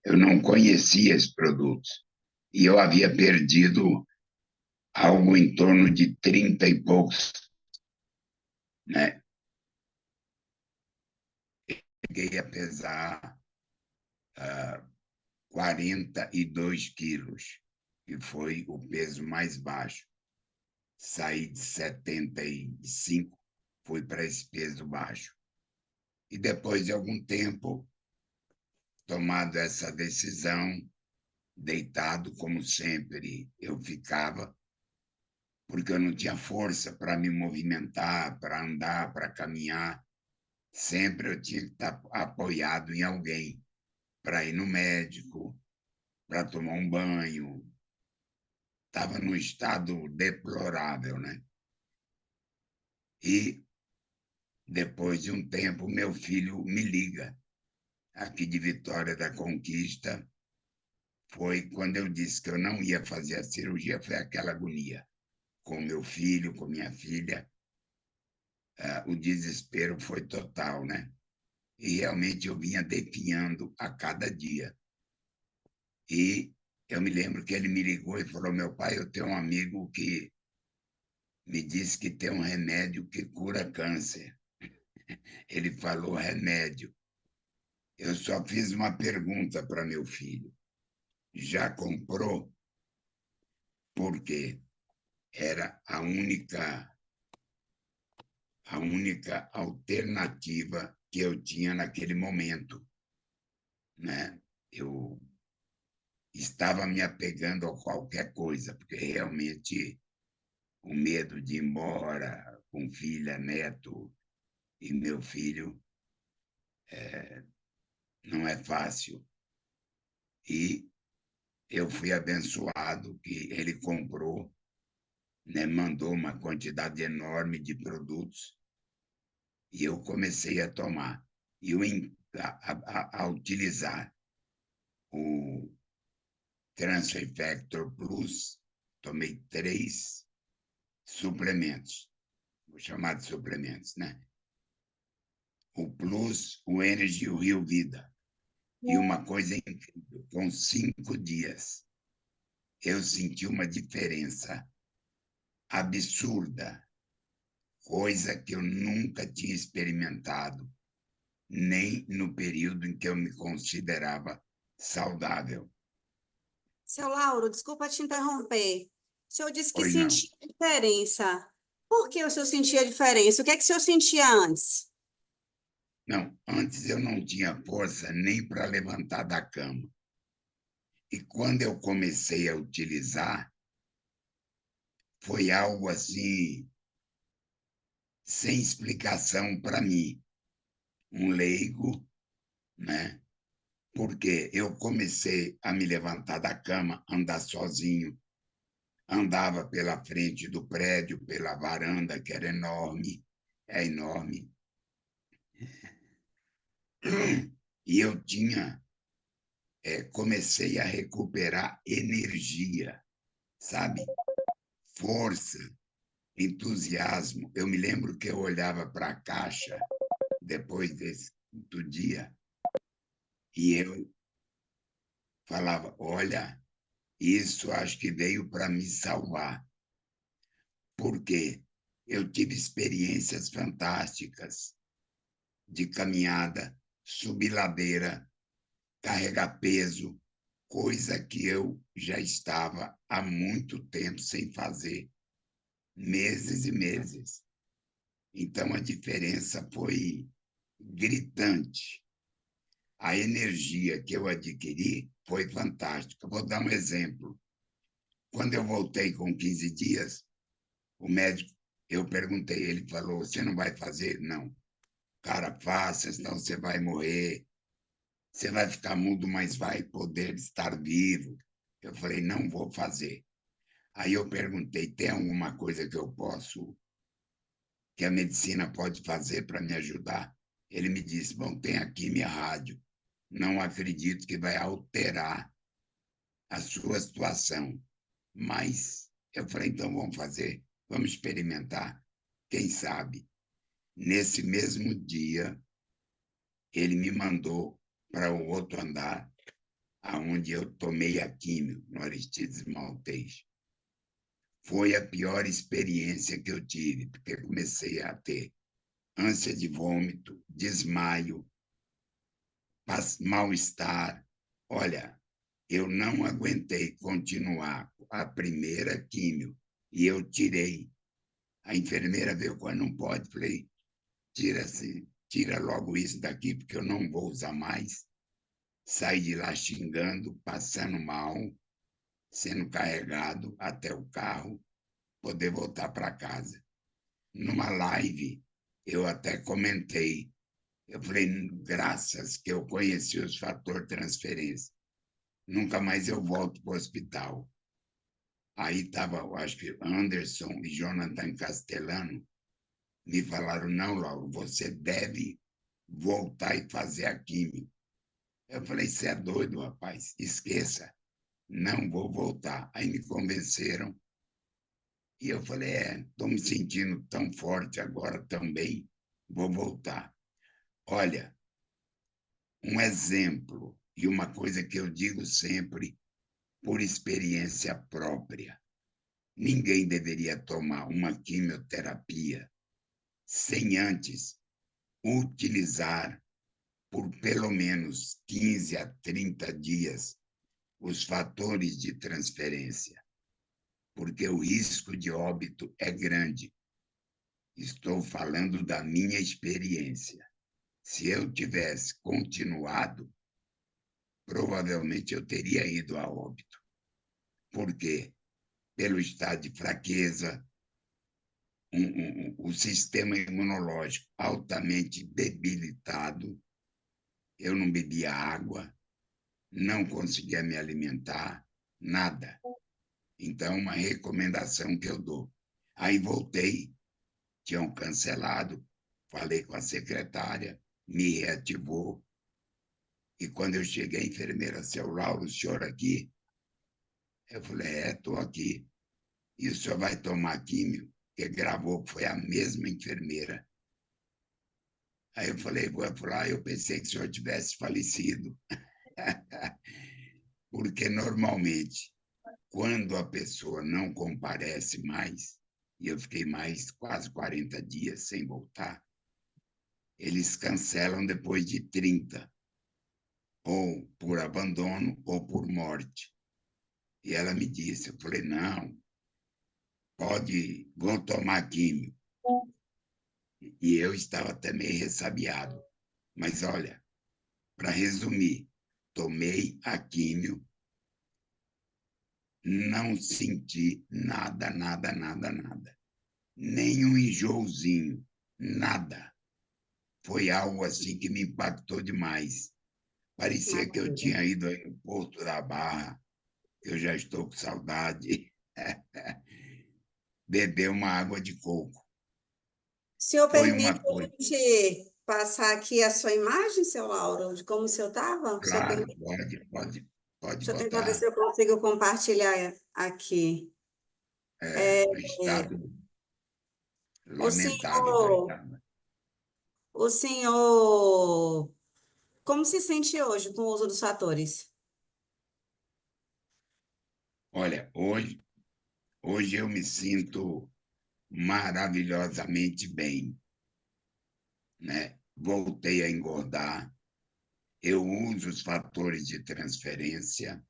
Eu não conhecia esses produtos. E eu havia perdido algo em torno de 30 e poucos, né? Cheguei a pesar 42 quilos, que foi o peso mais baixo. Saí de 75, fui para esse peso baixo. E depois de algum tempo, tomado essa decisão, deitado como sempre eu ficava, porque eu não tinha força para me movimentar, para andar, para caminhar. Sempre eu tinha que estar apoiado em alguém para ir no médico, para tomar um banho. Estava num estado deplorável, né? E depois de um tempo, meu filho me liga, aqui de Vitória da Conquista. Foi quando eu disse que eu não ia fazer a cirurgia, foi aquela agonia. Com meu filho, com minha filha, o desespero foi total, né? E realmente eu vinha definhando a cada dia. E eu me lembro que ele me ligou e falou, meu pai, eu tenho um amigo que me disse que tem um remédio que cura câncer. Ele falou remédio. Eu só fiz uma pergunta para meu filho. Já comprou? Por quê? era a única alternativa que eu tinha naquele momento, né? Eu estava me apegando a qualquer coisa, porque realmente o medo de ir embora com filha, neto e meu filho não é fácil. E eu fui abençoado que ele comprou, né, mandou uma quantidade enorme de produtos e eu comecei a tomar. E eu, a utilizar o Transfer Factor Plus, tomei 3 suplementos, vou chamar de suplementos, né? O Plus, o Energy e o Rio Vida. E uma coisa incrível, com 5 dias, eu senti uma diferença absurda, coisa que eu nunca tinha experimentado, nem no período em que eu me considerava saudável. Seu Lauro, desculpa te interromper. O senhor disse que Pois não. sentia diferença. Por que o senhor sentia diferença? O que é que o senhor sentia antes? Não, antes eu não tinha força nem para levantar da cama. E quando eu comecei a utilizar, foi algo assim, sem explicação para mim, um leigo, né? Porque eu comecei a me levantar da cama, andar sozinho, andava pela frente do prédio, pela varanda, que era enorme, é enorme. E eu comecei a recuperar energia, sabe? Força, entusiasmo. Eu me lembro que eu olhava para a caixa depois do dia e eu falava: olha, isso acho que veio para me salvar, porque eu tive experiências fantásticas de caminhada, subir ladeira, carregar peso, coisa que eu já estava há muito tempo sem fazer, meses e meses. Então, a diferença foi gritante. A energia que eu adquiri foi fantástica. Vou dar um exemplo. Quando eu voltei com 15 dias, o médico, eu perguntei, ele falou: você não vai fazer? Não. Cara, faça, senão você vai morrer. Você vai ficar mudo, mas vai poder estar vivo. Eu falei: não vou fazer. Aí eu perguntei: tem alguma coisa que a medicina pode fazer para me ajudar? Ele me disse: bom, tem aqui minha rádio. Não acredito que vai alterar a sua situação. Mas eu falei: então vamos fazer, vamos experimentar. Quem sabe? Nesse mesmo dia, ele me mandou para o outro andar, aonde eu tomei a químio, no Aristides Maltês. Foi a pior experiência que eu tive, porque comecei a ter ânsia de vômito, desmaio, mal-estar. Olha, eu não aguentei continuar a primeira químio e eu tirei. A enfermeira veio quando não pode, falei: tira logo isso daqui, porque eu não vou usar mais. Saí de lá xingando, passando mal, sendo carregado até o carro, poder voltar para casa. Numa live, eu até comentei, eu falei: graças que eu conheci os fatores transferência, nunca mais eu volto para o hospital. Aí estava, acho que Anderson e Jonathan Castellano, me falaram: não, Lauro, você deve voltar e fazer a química. Eu falei: você é doido, rapaz, esqueça, não vou voltar. Aí me convenceram e eu falei: estou me sentindo tão forte agora também, vou voltar. Olha, um exemplo e uma coisa que eu digo sempre por experiência própria: ninguém deveria tomar uma quimioterapia sem antes utilizar por pelo menos 15 a 30 dias os fatores de transferência. porque o risco de óbito é grande. Estou falando da minha experiência. Se eu tivesse continuado, provavelmente eu teria ido a óbito. Por quê? Pelo estado de fraqueza, o sistema imunológico altamente debilitado, eu não bebia água, não conseguia me alimentar, nada. Então, uma recomendação que eu dou. Aí voltei, tinham cancelado, falei com a secretária, me reativou. E quando eu cheguei, a enfermeira, seu Lauro, o senhor aqui? Eu falei, estou aqui. E o senhor vai tomar químio? Que gravou, que foi a mesma enfermeira. Aí eu falei, vou falar, eu pensei que o senhor tivesse falecido. Porque, normalmente, quando a pessoa não comparece mais, e eu fiquei mais quase 40 dias sem voltar, eles cancelam depois de 30, ou por abandono ou por morte. E ela me disse, eu falei, não, vou tomar químio. E eu estava também ressabiado. Mas, olha, para resumir, tomei a químio, não senti nada, nada, nada, nada. Nem um enjoozinho, nada. Foi algo assim que me impactou demais. Parecia que eu tinha ido aí no Porto da Barra, eu já estou com saudade. Beber uma água de coco. O senhor Foi permite uma a coisa. gente passar aqui a sua imagem, seu Lauro, de como o senhor estava? O senhor Claro, permite? pode Deixa eu tentar ver se botar. eu consigo compartilhar aqui. Um estado O lamentável que eu senhor, estava. o senhor, como se sente hoje com o uso dos fatores? Olha, hoje eu me sinto maravilhosamente bem, né? Voltei a engordar, eu uso os fatores de transferência,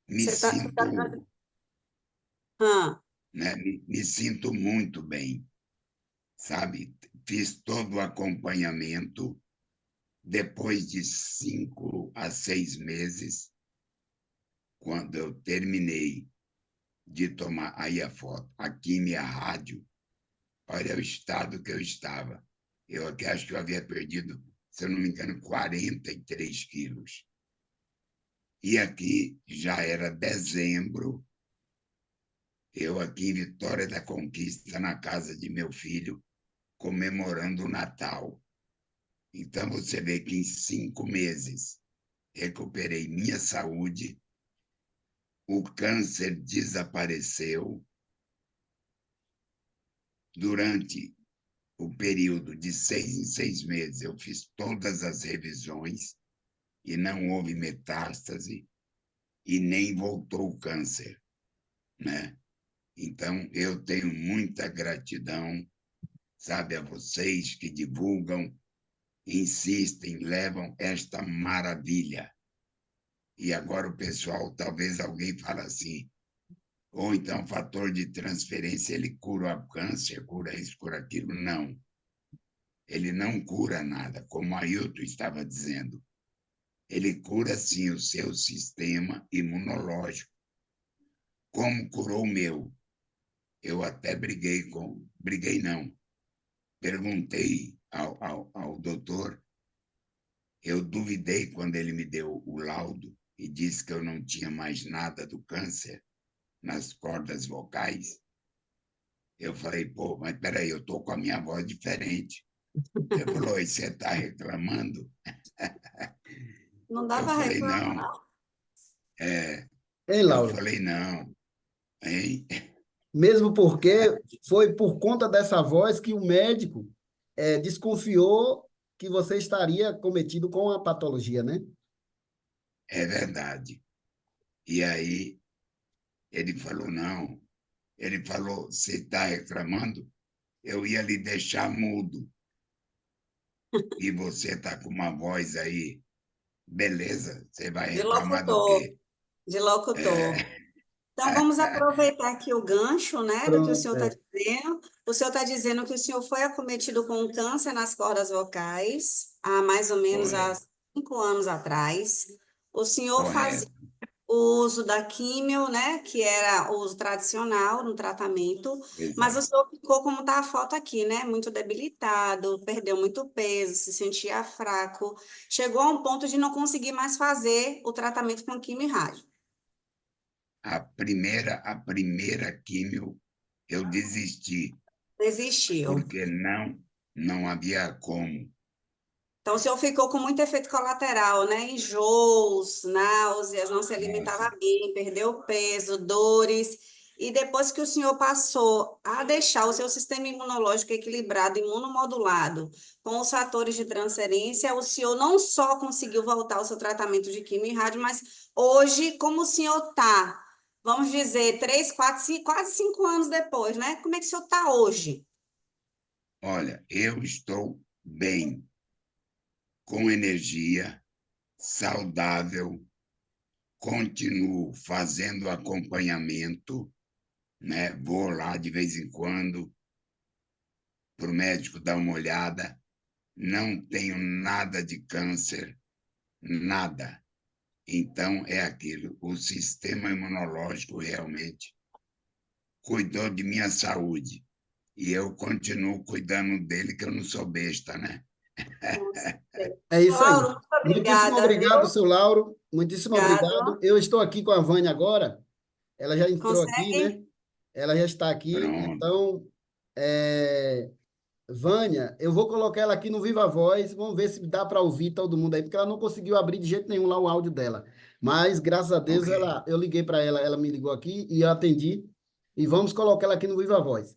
me Você está... sinto, Ah, né? Me sinto muito bem, sabe? Fiz todo o acompanhamento depois de 5 a 6 meses, quando eu terminei de tomar aí a foto, a quimio, a rádio, olha o estado que eu estava. Eu aqui acho que eu havia perdido, se eu não me engano, 43 quilos. E aqui já era dezembro, eu aqui em Vitória da Conquista, na casa de meu filho, comemorando o Natal. Então, você vê que em 5 meses recuperei minha saúde, o câncer desapareceu. Durante o período de 6 em 6 meses, eu fiz todas as revisões e não houve metástase e nem voltou o câncer, né? Então, eu tenho muita gratidão, sabe, a vocês que divulgam, insistem, levam esta maravilha. E agora o pessoal, talvez alguém fale assim, ou então fator de transferência, ele cura o câncer, cura isso, cura aquilo. Não. Ele não cura nada, como Ailton estava dizendo. Ele cura, sim, o seu sistema imunológico, como curou o meu. Eu até briguei não, perguntei ao doutor, eu duvidei quando ele me deu o laudo e disse que eu não tinha mais nada do câncer nas cordas vocais. Eu falei, pô, mas peraí, eu estou com a minha voz diferente. Ele falou, e você está reclamando? não dá Eu para falei, reclamar. não. Hein, Eu Laura? falei, não. Hein? Mesmo porque foi por conta dessa voz que o médico desconfiou que você estaria cometido com a patologia, né? É verdade. E aí ele falou, não. Ele falou, você está reclamando? Eu ia lhe deixar mudo. E você está com uma voz aí, beleza, você vai De reclamar do locutor, quê? de locutor. Então, vamos aproveitar aqui o gancho, né, do que o Pronto, senhor está dizendo. O senhor está dizendo que o senhor foi acometido com um câncer nas cordas vocais há mais ou menos há Correto, 5 anos atrás. O senhor fazia correto. o uso da químio, né, que era o uso tradicional no tratamento, mas o Exato. senhor ficou, como está a foto aqui, né, muito debilitado, perdeu muito peso, se sentia fraco, chegou a um ponto de não conseguir mais fazer o tratamento com químio e rádio. A primeira químio, eu desisti, Desistiu. porque não havia como. Então, o senhor ficou com muito efeito colateral, né? Enjoos, náuseas, não se Nossa, alimentava bem, perdeu peso, dores. E depois que o senhor passou a deixar o seu sistema imunológico equilibrado, imunomodulado, com os fatores de transferência, o senhor não só conseguiu voltar ao seu tratamento de quimio e rádio, mas hoje, como o senhor está, vamos dizer, 3, 4, 5, quase 5 anos depois, né? Como é que o senhor está hoje? olha, eu estou bem, com energia, saudável, continuo fazendo acompanhamento, né? Vou lá de vez em quando para o médico dar uma olhada. Não tenho nada de câncer, nada. Então, é aquilo. O sistema imunológico realmente cuidou de minha saúde. E eu continuo cuidando dele, que eu não sou besta, né? Nossa. é isso aí. Lauro, muito Muitíssimo obrigada, obrigado, viu? seu Lauro. Muitíssimo obrigado. Obrigado. Eu estou aqui com a Vânia agora. Ela já entrou aqui, né? Consegue? Ela já está aqui. Pronto, Então, Vânia, eu vou colocar ela aqui no Viva Voz. Vamos ver se dá para ouvir todo mundo aí, porque ela não conseguiu abrir de jeito nenhum lá o áudio dela. Mas, graças a Deus, ok. eu liguei para ela, ela me ligou aqui e eu atendi. E vamos colocar ela aqui no Viva Voz.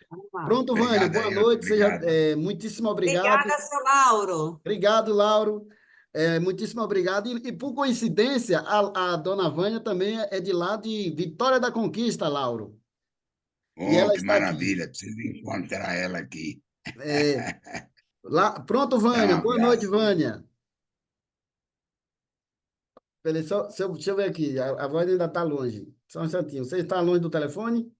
Vamos lá. Pronto, Vânia, Obrigado, boa Ailton. noite. Seja, Obrigado. muitíssimo obrigado. Obrigada, seu Lauro. Obrigado, Lauro. Muitíssimo obrigado. E por coincidência, a dona Vânia também é de lá de Vitória da Conquista, Lauro. E Oh, ela que está aqui. maravilha. Preciso encontrar ela aqui. É, pronto, Dá um Vânia. Boa noite, abraço. Vânia. Peraí, deixa eu ver aqui. A voz ainda está longe. Só um instantinho. Você está longe do telefone?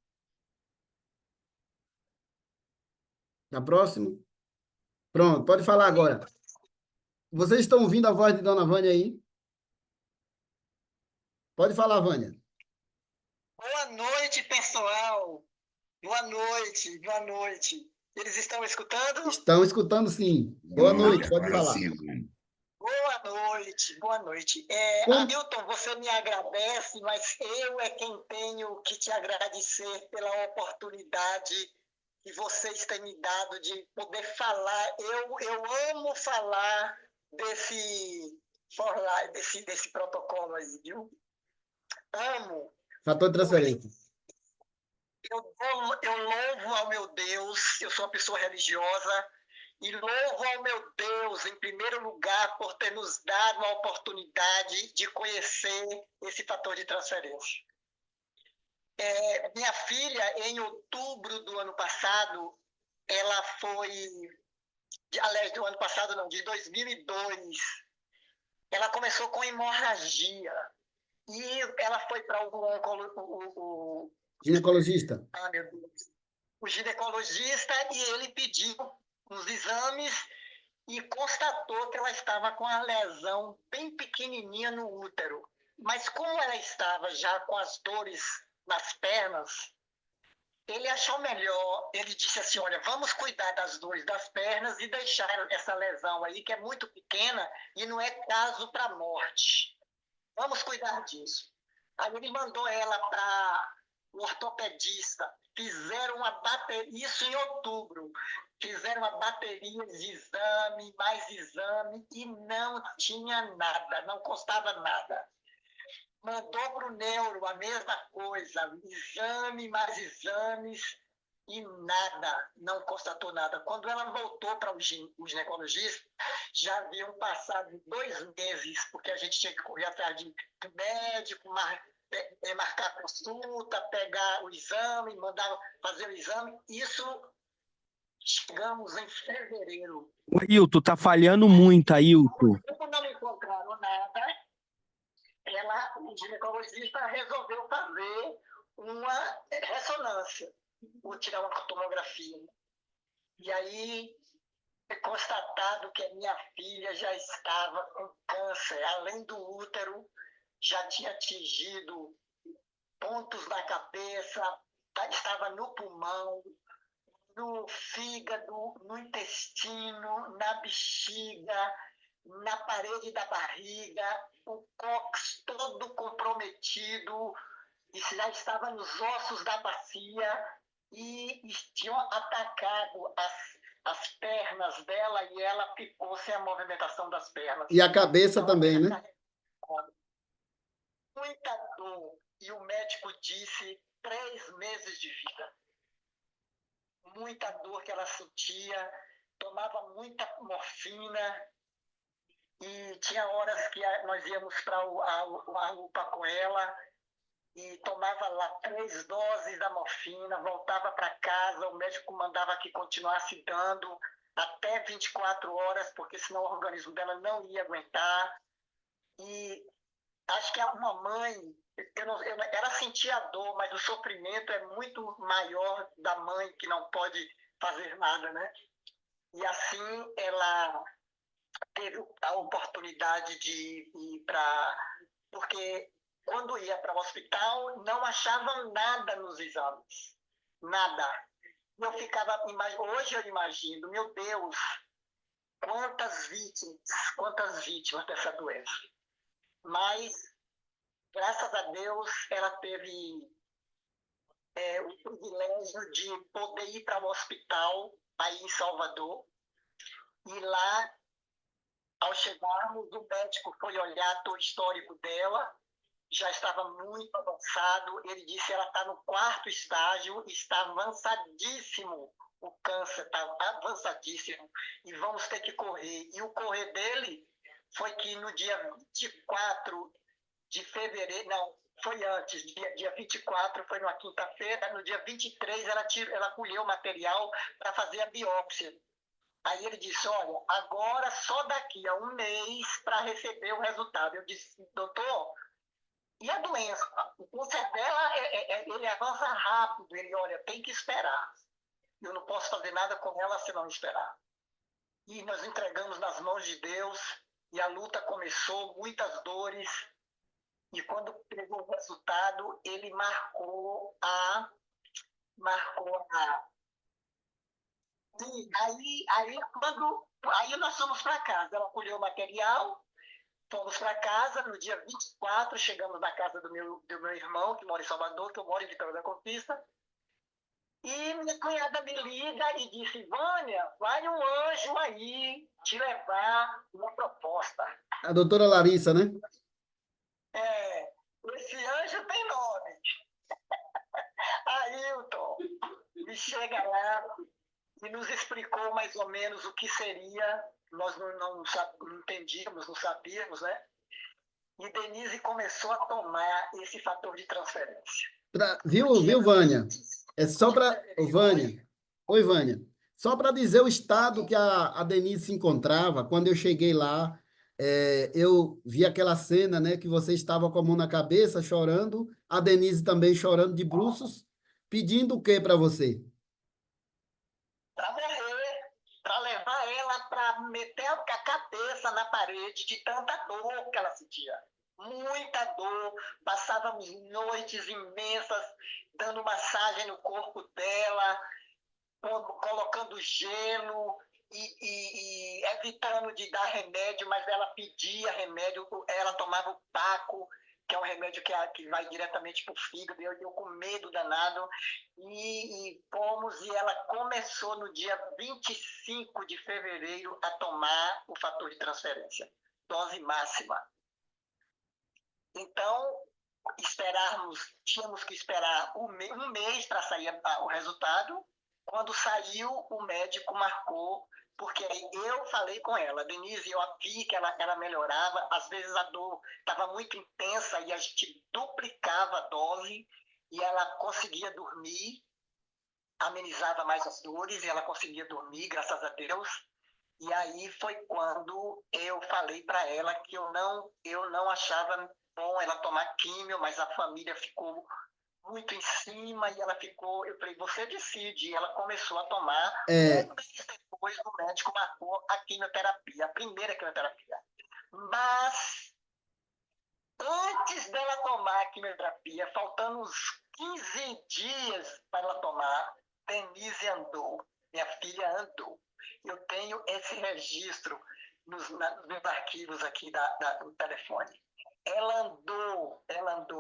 Está próximo? Pronto, pode falar agora. Vocês estão ouvindo a voz de dona Vânia aí? Pode falar, Vânia. Boa noite, pessoal. Boa noite, boa noite. Eles estão escutando? Estão escutando, sim. Boa Boa noite, noite. pode Agora falar. sim, Vânia. Boa noite, boa noite. Como- Hamilton, você me agradece, mas eu é quem tenho que te agradecer pela oportunidade que vocês têm me dado de poder falar. Eu amo falar desse protocolo aí, viu? Amo. Fator de transferência. Eu louvo ao meu Deus, eu sou uma pessoa religiosa, e louvo ao meu Deus, em primeiro lugar, por ter nos dado a oportunidade de conhecer esse fator de transferência. Minha filha, em outubro do ano passado, ela aliás, do ano passado não, de 2002, ela começou com hemorragia. E ela foi para Ginecologista. meu Deus, o ginecologista, e ele pediu uns exames e constatou que ela estava com a lesão bem pequenininha no útero. Mas como ela estava já com as dores nas pernas, ele achou melhor, ele disse assim, olha, vamos cuidar das dores das pernas e deixar essa lesão aí, que é muito pequena e não é caso para morte. Vamos cuidar disso. Aí ele mandou ela para o ortopedista. Fizeram uma bateria, isso em outubro. Fizeram uma bateria de exame, mais exame, e não tinha nada, não constava nada. Mandou para o neuro a mesma coisa, exame, mais exames, e nada, não constatou nada. Quando ela voltou para o ginecologista, já haviam passado 2 meses, porque a gente tinha que correr atrás de médico, marcar consulta, pegar o exame, mandar fazer o exame. Isso chegamos em fevereiro. Ailton, tá falhando muito, Ailton. Como não encontraram nada, o ginecologista resolveu fazer uma ressonância, ou tirar uma tomografia. E aí foi constatado que a minha filha já estava com câncer, além do útero, já tinha atingido pontos na cabeça, estava no pulmão, no fígado, no intestino, na bexiga, na parede da barriga, o cóccix todo comprometido, isso já estava nos ossos da bacia e tinham atacado as pernas dela e ela ficou sem a movimentação das pernas. E a cabeça também, né? Muita dor. E o médico disse 3 meses de vida. Muita dor que ela sentia, tomava muita morfina e tinha horas que nós íamos para a UPA com ela e tomava lá 3 doses da morfina, voltava para casa, o médico mandava que continuasse dando até 24 horas, porque senão o organismo dela não ia aguentar. E acho que uma mãe, ela sentia a dor, mas o sofrimento é muito maior da mãe que não pode fazer nada, né? E assim ela teve a oportunidade de ir para... Porque quando ia para o hospital, não achavam nada nos exames. Nada. Eu ficava... Hoje eu imagino, meu Deus, quantas vítimas dessa doença. Mas, graças a Deus, ela teve o privilégio de poder ir para o hospital aí em Salvador. E lá, ao chegarmos, o médico foi olhar o histórico dela, já estava muito avançado. Ele disse que ela está no 4º estágio, está avançadíssimo. O câncer está avançadíssimo e vamos ter que correr. E o correr dele foi que no dia 24 de fevereiro, não, foi antes, dia 24, foi numa quinta-feira, no dia 23 ela colheu o material para fazer a biópsia. Aí ele disse, olha, agora só daqui a 1 mês para receber o resultado. Eu disse, doutor, e a doença? O câncer dela, ele avança rápido. Ele, olha, tem que esperar. Eu não posso fazer nada com ela se não esperar. E nós entregamos nas mãos de Deus e a luta começou, muitas dores. E quando pegou o resultado, ele marcou a... E aí nós fomos para casa. Ela colheu o material, fomos para casa. No dia 24, chegamos na casa do meu irmão, que mora em Salvador, que eu moro em Vitória da Conquista. E minha cunhada me liga e disse, Vânia, vai um anjo aí te levar uma proposta. A doutora Larissa, né? Esse anjo tem nome. Ailton. E chega lá e nos explicou mais ou menos o que seria. Nós não entendíamos, não sabíamos, né? E Denise começou a tomar esse fator de transferência. Viu, Vânia? É só para... Vânia. Oi, Vânia. Só para dizer o estado que a Denise se encontrava, quando eu cheguei lá, eu vi aquela cena, né, que você estava com a mão na cabeça, chorando, a Denise também chorando de bruços, pedindo o quê para você? Para morrer, para levar ela para meter a cabeça na parede de tanta dor que ela sentia. Muita dor, passávamos noites imensas dando massagem no corpo dela, colocando gelo e evitando de dar remédio, mas ela pedia remédio, ela tomava o Paco, que é um remédio que vai diretamente para o fígado, eu com medo danado, e fomos, e ela começou no dia 25 de fevereiro a tomar o fator de transferência, dose máxima. Então, tínhamos que esperar um mês para sair o resultado. Quando saiu, o médico marcou, porque eu falei com ela, Denise, eu vi que ela melhorava, às vezes a dor estava muito intensa e a gente duplicava a dose e ela conseguia dormir, amenizava mais as dores e ela conseguia dormir, graças a Deus. E aí foi quando eu falei para ela que eu não achava bom ela tomar químio, mas a família ficou muito em cima e ela ficou, eu falei, você decide. E ela começou a tomar. É, Um mês depois, o médico marcou a quimioterapia, a primeira quimioterapia. Mas, antes dela tomar a quimioterapia, faltando uns 15 dias para ela tomar, Denise andou, minha filha andou. Eu tenho esse registro nos meus arquivos aqui do telefone. Ela andou,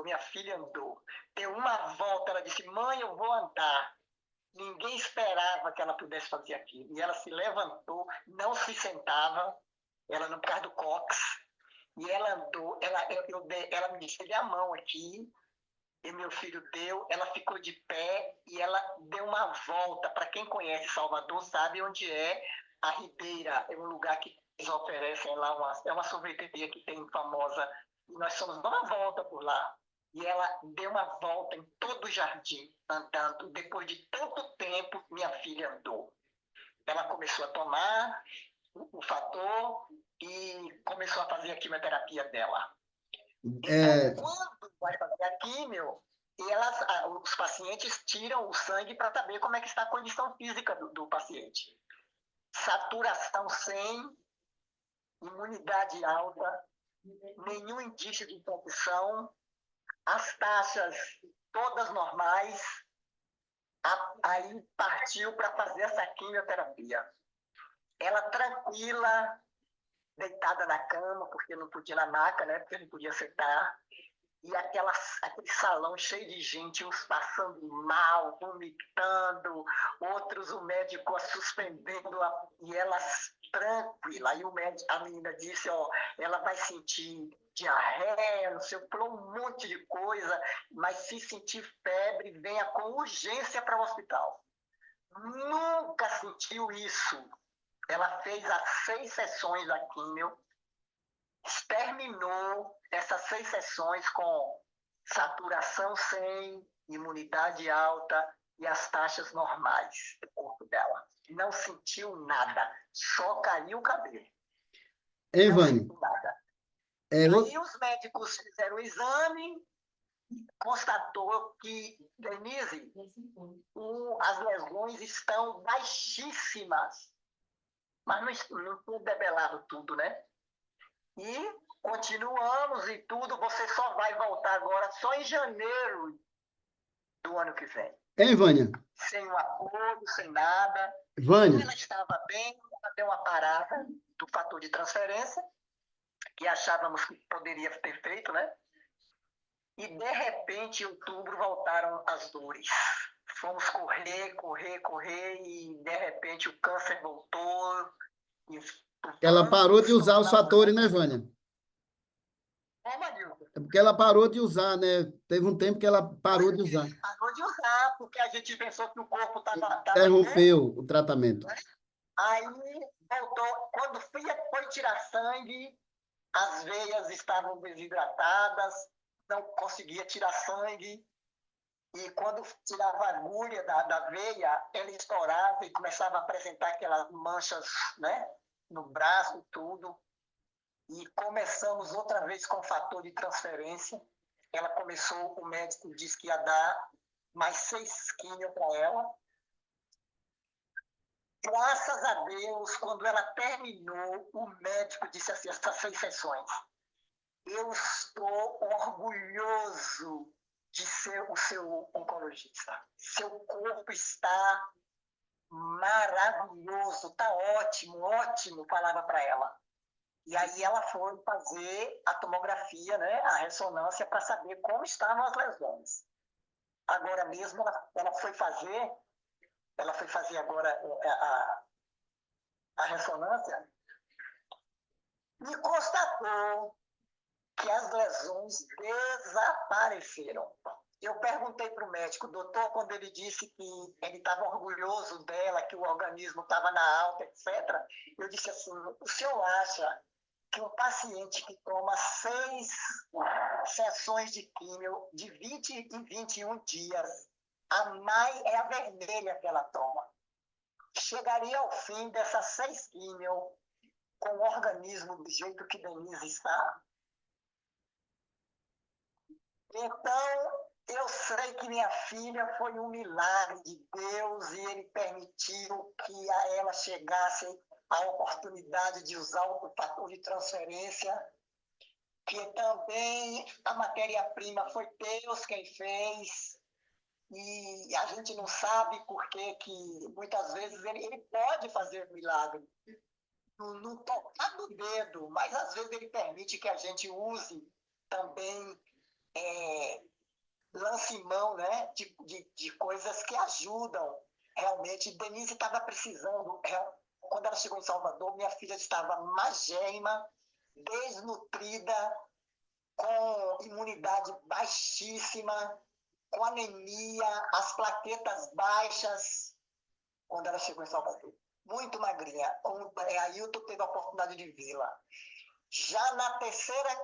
minha filha andou. Deu uma volta, ela disse, mãe, eu vou andar. Ninguém esperava que ela pudesse fazer aquilo. E ela se levantou, não se sentava, ela no causa do cox, e ela andou, ela me disse, dê a mão aqui, e meu filho deu, ela ficou de pé e ela deu uma volta. Para quem conhece Salvador, sabe onde é a Ribeira, é um lugar que eles oferecem lá, é uma sorveteria que tem famosa, e nós fomos dar uma volta por lá. E ela deu uma volta em todo o jardim, andando. Depois de tanto tempo, minha filha andou. Ela começou a tomar o fator e começou a fazer a quimioterapia dela. é, Então, quando vai fazer a químio, os pacientes tiram o sangue para saber como é que está a condição física do paciente. Saturação 100, imunidade alta, nenhum indício de infecção, as taxas todas normais, aí partiu para fazer essa quimioterapia. Ela tranquila, deitada na cama, porque não podia na maca, né? Porque não podia sentar. E aquele salão cheio de gente, uns passando mal, vomitando, outros o médico suspendendo, e elas tranquila. Aí a menina disse, ela vai sentir diarreia, não sei, falou um monte de coisa, mas se sentir febre, venha com urgência para o hospital. Nunca sentiu isso. Ela fez as 6 sessões da químio, terminou essas 6 sessões com saturação 100, imunidade alta e as taxas normais do corpo dela. Não sentiu nada, só caiu o cabelo. hein, Não Vânia? sentiu nada. É, Aí os médicos fizeram o exame, constatou que, Denise, as lesões estão baixíssimas. Mas não foi debelado tudo, né? E continuamos e tudo, você só vai voltar agora só em janeiro do ano que vem. hein, Vânia? Sem um acordo, sem nada. Vânia, Ela estava bem, ela deu uma parada do fator de transferência, que achávamos que poderia ter feito, né? E, de repente, em outubro, voltaram as dores. Fomos correr, e, de repente, o câncer voltou. ela parou de usar os fatores, né, Vânia? Marilton? É porque ela parou de usar, né? Teve um tempo que ela parou de usar. Parou de usar, porque a gente pensou que o corpo estava... Interrompeu o tratamento. Aí voltou. Quando foi tirar sangue, as veias estavam desidratadas, não conseguia tirar sangue. E quando tirava a agulha da veia, ela estourava e começava a apresentar aquelas manchas, né, no braço e tudo. E começamos outra vez com fator de transferência. Ela começou, o médico disse que ia dar mais 6 químio para ela. Graças a Deus, quando ela terminou, o médico disse assim, essas 6 sessões, eu estou orgulhoso de ser o seu oncologista. Seu corpo está maravilhoso, está ótimo, ótimo, falava para ela. E aí ela foi fazer a tomografia, né, a ressonância, para saber como estavam as lesões. Agora mesmo, ela foi fazer agora a ressonância e constatou que as lesões desapareceram. Eu perguntei para o médico, doutor, quando ele disse que ele estava orgulhoso dela, que o organismo estava na alta, etc., eu disse assim, o senhor acha que um paciente que toma 6 sessões de químio de 20 em 21 dias, é a vermelha que ela toma, chegaria ao fim dessas 6 químio com o organismo do jeito que Denise está? Então, eu sei que minha filha foi um milagre de Deus e ele permitiu que a ela chegasse a oportunidade de usar o fator de transferência, que também a matéria-prima foi Deus quem fez, e a gente não sabe por que muitas vezes ele pode fazer milagre, no tocar do dedo, mas às vezes ele permite que a gente use também, lance mão, né, de coisas que ajudam. Realmente, Denise estava precisando. Quando ela chegou em Salvador, minha filha estava magérrima, desnutrida, com imunidade baixíssima, com anemia, as plaquetas baixas, quando ela chegou em Salvador. Muito magrinha. A Ailton teve a oportunidade de vê-la. Já na terceira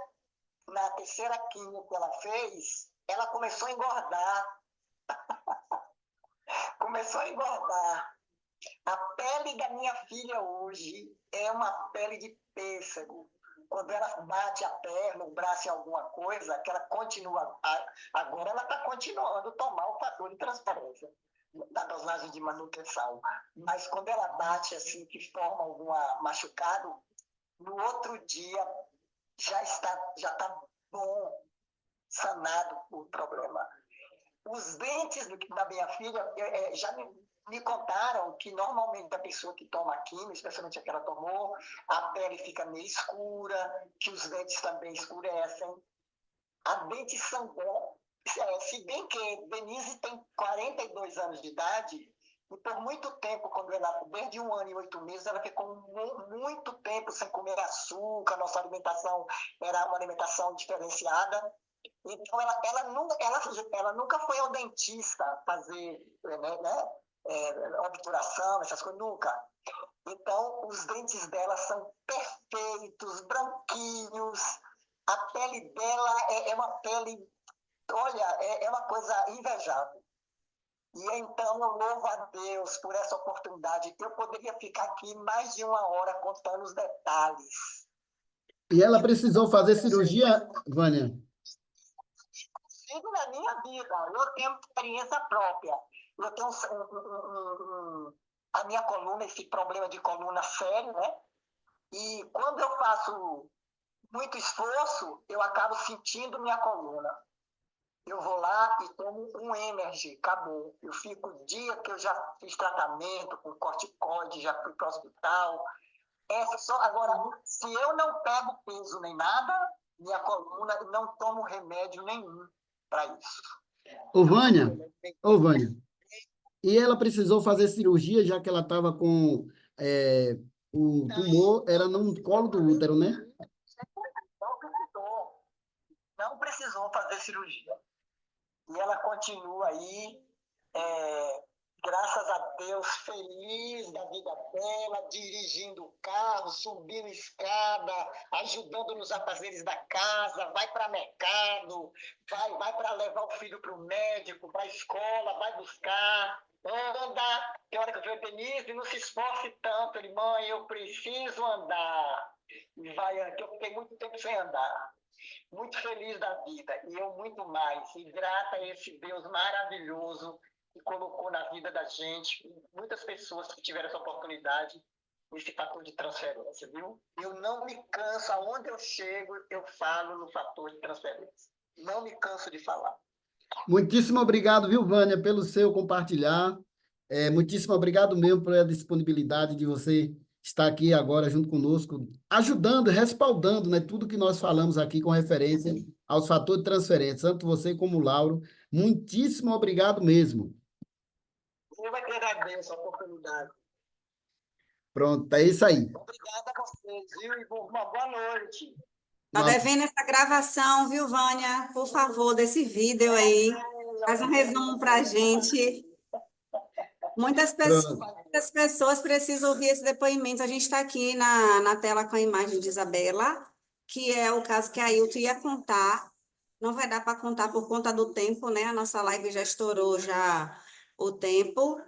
quimio que ela fez, ela começou a engordar. Começou a engordar. A pele da minha filha hoje é uma pele de pêssego. Quando ela bate a perna, o braço em alguma coisa, que ela continua. Agora ela está continuando a tomar o fator de transferência da dosagem de manutenção. Mas quando ela bate assim, que forma algum machucado, no outro dia já está bom, sanado o problema. Os dentes da minha filha já me contaram que normalmente a pessoa que toma quimio, especialmente a que ela tomou, a pele fica meio escura, que os dentes também escurecem. A dentição dela, se bem que Denise tem 42 anos de idade, e por muito tempo, desde 1 ano e 8 meses, ela ficou muito tempo sem comer açúcar, nossa alimentação era uma alimentação diferenciada. Então, ela nunca foi ao dentista fazer obturação, essas coisas, nunca. Então, os dentes dela são perfeitos, branquinhos, a pele dela é uma pele, olha, é uma coisa invejável. E então eu louvo a Deus por essa oportunidade. Eu poderia ficar aqui mais de 1 hora contando os detalhes. E ela precisou fazer cirurgia, Vânia? Sigo na minha vida. Eu tenho experiência própria. Eu tenho a minha coluna, esse problema de coluna sério, né? E quando eu faço muito esforço, eu acabo sentindo minha coluna. Eu vou lá e tomo um Energy, acabou. Eu fico o dia que eu já fiz tratamento com corticoide, já fui para o hospital. Agora, se eu não pego peso nem nada, minha coluna, não tomo remédio nenhum para isso. Ô, Vânia, e ela precisou fazer cirurgia, já que ela estava com o tumor, era no colo do útero, né? Não precisou fazer cirurgia. E ela continua aí, graças a Deus, feliz da vida dela, dirigindo o carro, subindo escada, ajudando nos afazeres da casa, vai para mercado, vai para levar o filho para o médico, para a escola, vai buscar, anda. Tem hora que eu falei, Denise, não se esforce tanto. Ele, mãe, eu preciso andar. E vai, que eu fiquei muito tempo sem andar. Muito feliz da vida, e eu muito mais, e grata a esse Deus maravilhoso que colocou na vida da gente, muitas pessoas que tiveram essa oportunidade, esse fator de transferência, viu? Eu não me canso, aonde eu chego, eu falo no fator de transferência. Não me canso de falar. Muitíssimo obrigado, viu, Vânia, pelo seu compartilhar. Muitíssimo obrigado mesmo pela disponibilidade de você estar aqui agora junto conosco, ajudando, respaldando, né, tudo que nós falamos aqui com referência aos fatores de transferência, tanto você como o Lauro. Muitíssimo obrigado mesmo. Eu vai que agradeço a oportunidade. Pronto, é isso aí. Obrigado a vocês, viu? E uma boa noite. Tá devendo essa gravação, viu, Vânia? Por favor, desse vídeo aí. Faz um resumo para a gente. Muitas pessoas precisam ouvir esse depoimento. A gente está aqui na tela com a imagem de Isabela, que é o caso que a Ailton ia contar. Não vai dar para contar por conta do tempo, né? A nossa live já estourou já o tempo.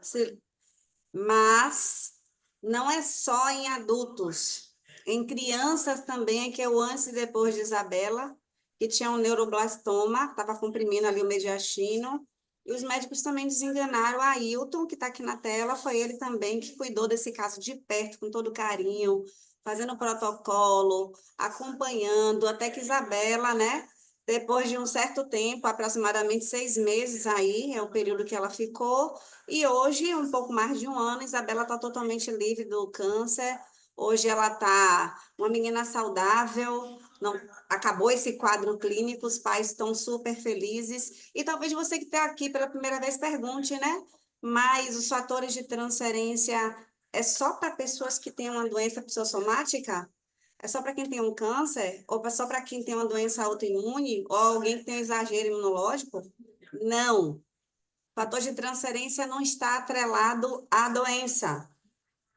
Mas não é só em adultos. Em crianças também, que é o antes e depois de Isabela. que tinha um neuroblastoma, estava comprimindo ali o mediastino, e os médicos também desenganaram. A Ailton, que está aqui na tela, foi ele também que cuidou desse caso de perto, com todo carinho, fazendo o protocolo, acompanhando, até que Isabela, né? Depois de um certo tempo, aproximadamente 6 meses aí, é o período que ela ficou, e hoje, um pouco mais de um ano, Isabela está totalmente livre do câncer. Hoje ela está uma menina saudável, não, acabou esse quadro clínico, os pais estão super felizes. E talvez você que está aqui pela primeira vez pergunte, né? Mas os fatores de transferência é só para pessoas que têm uma doença psicossomática? É só para quem tem um câncer? Ou é só para quem tem uma doença autoimune? Ou alguém que tem um exagero imunológico? Não. O fator de transferência não está atrelado à doença.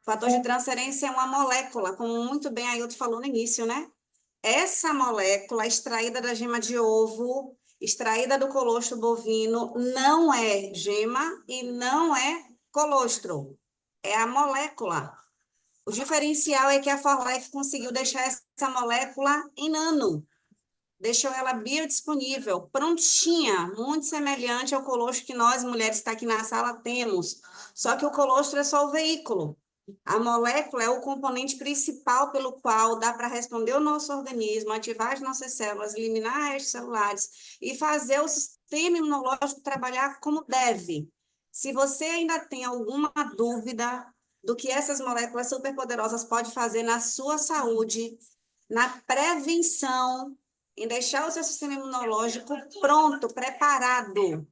O fator de transferência é uma molécula, como muito bem a Ailton falou no início, né? Essa molécula extraída da gema de ovo, extraída do colostro bovino, não é gema e não é colostro. É a molécula. O diferencial é que a ForLife conseguiu deixar essa molécula em nano. Deixou ela biodisponível, prontinha, muito semelhante ao colostro que nós, mulheres que estão aqui na sala, temos. Só que o colostro é só o veículo. A molécula é o componente principal pelo qual dá para responder o nosso organismo, ativar as nossas células, eliminar restos celulares e fazer o sistema imunológico trabalhar como deve. Se você ainda tem alguma dúvida do que essas moléculas superpoderosas podem fazer na sua saúde, na prevenção, em deixar o seu sistema imunológico pronto, preparado,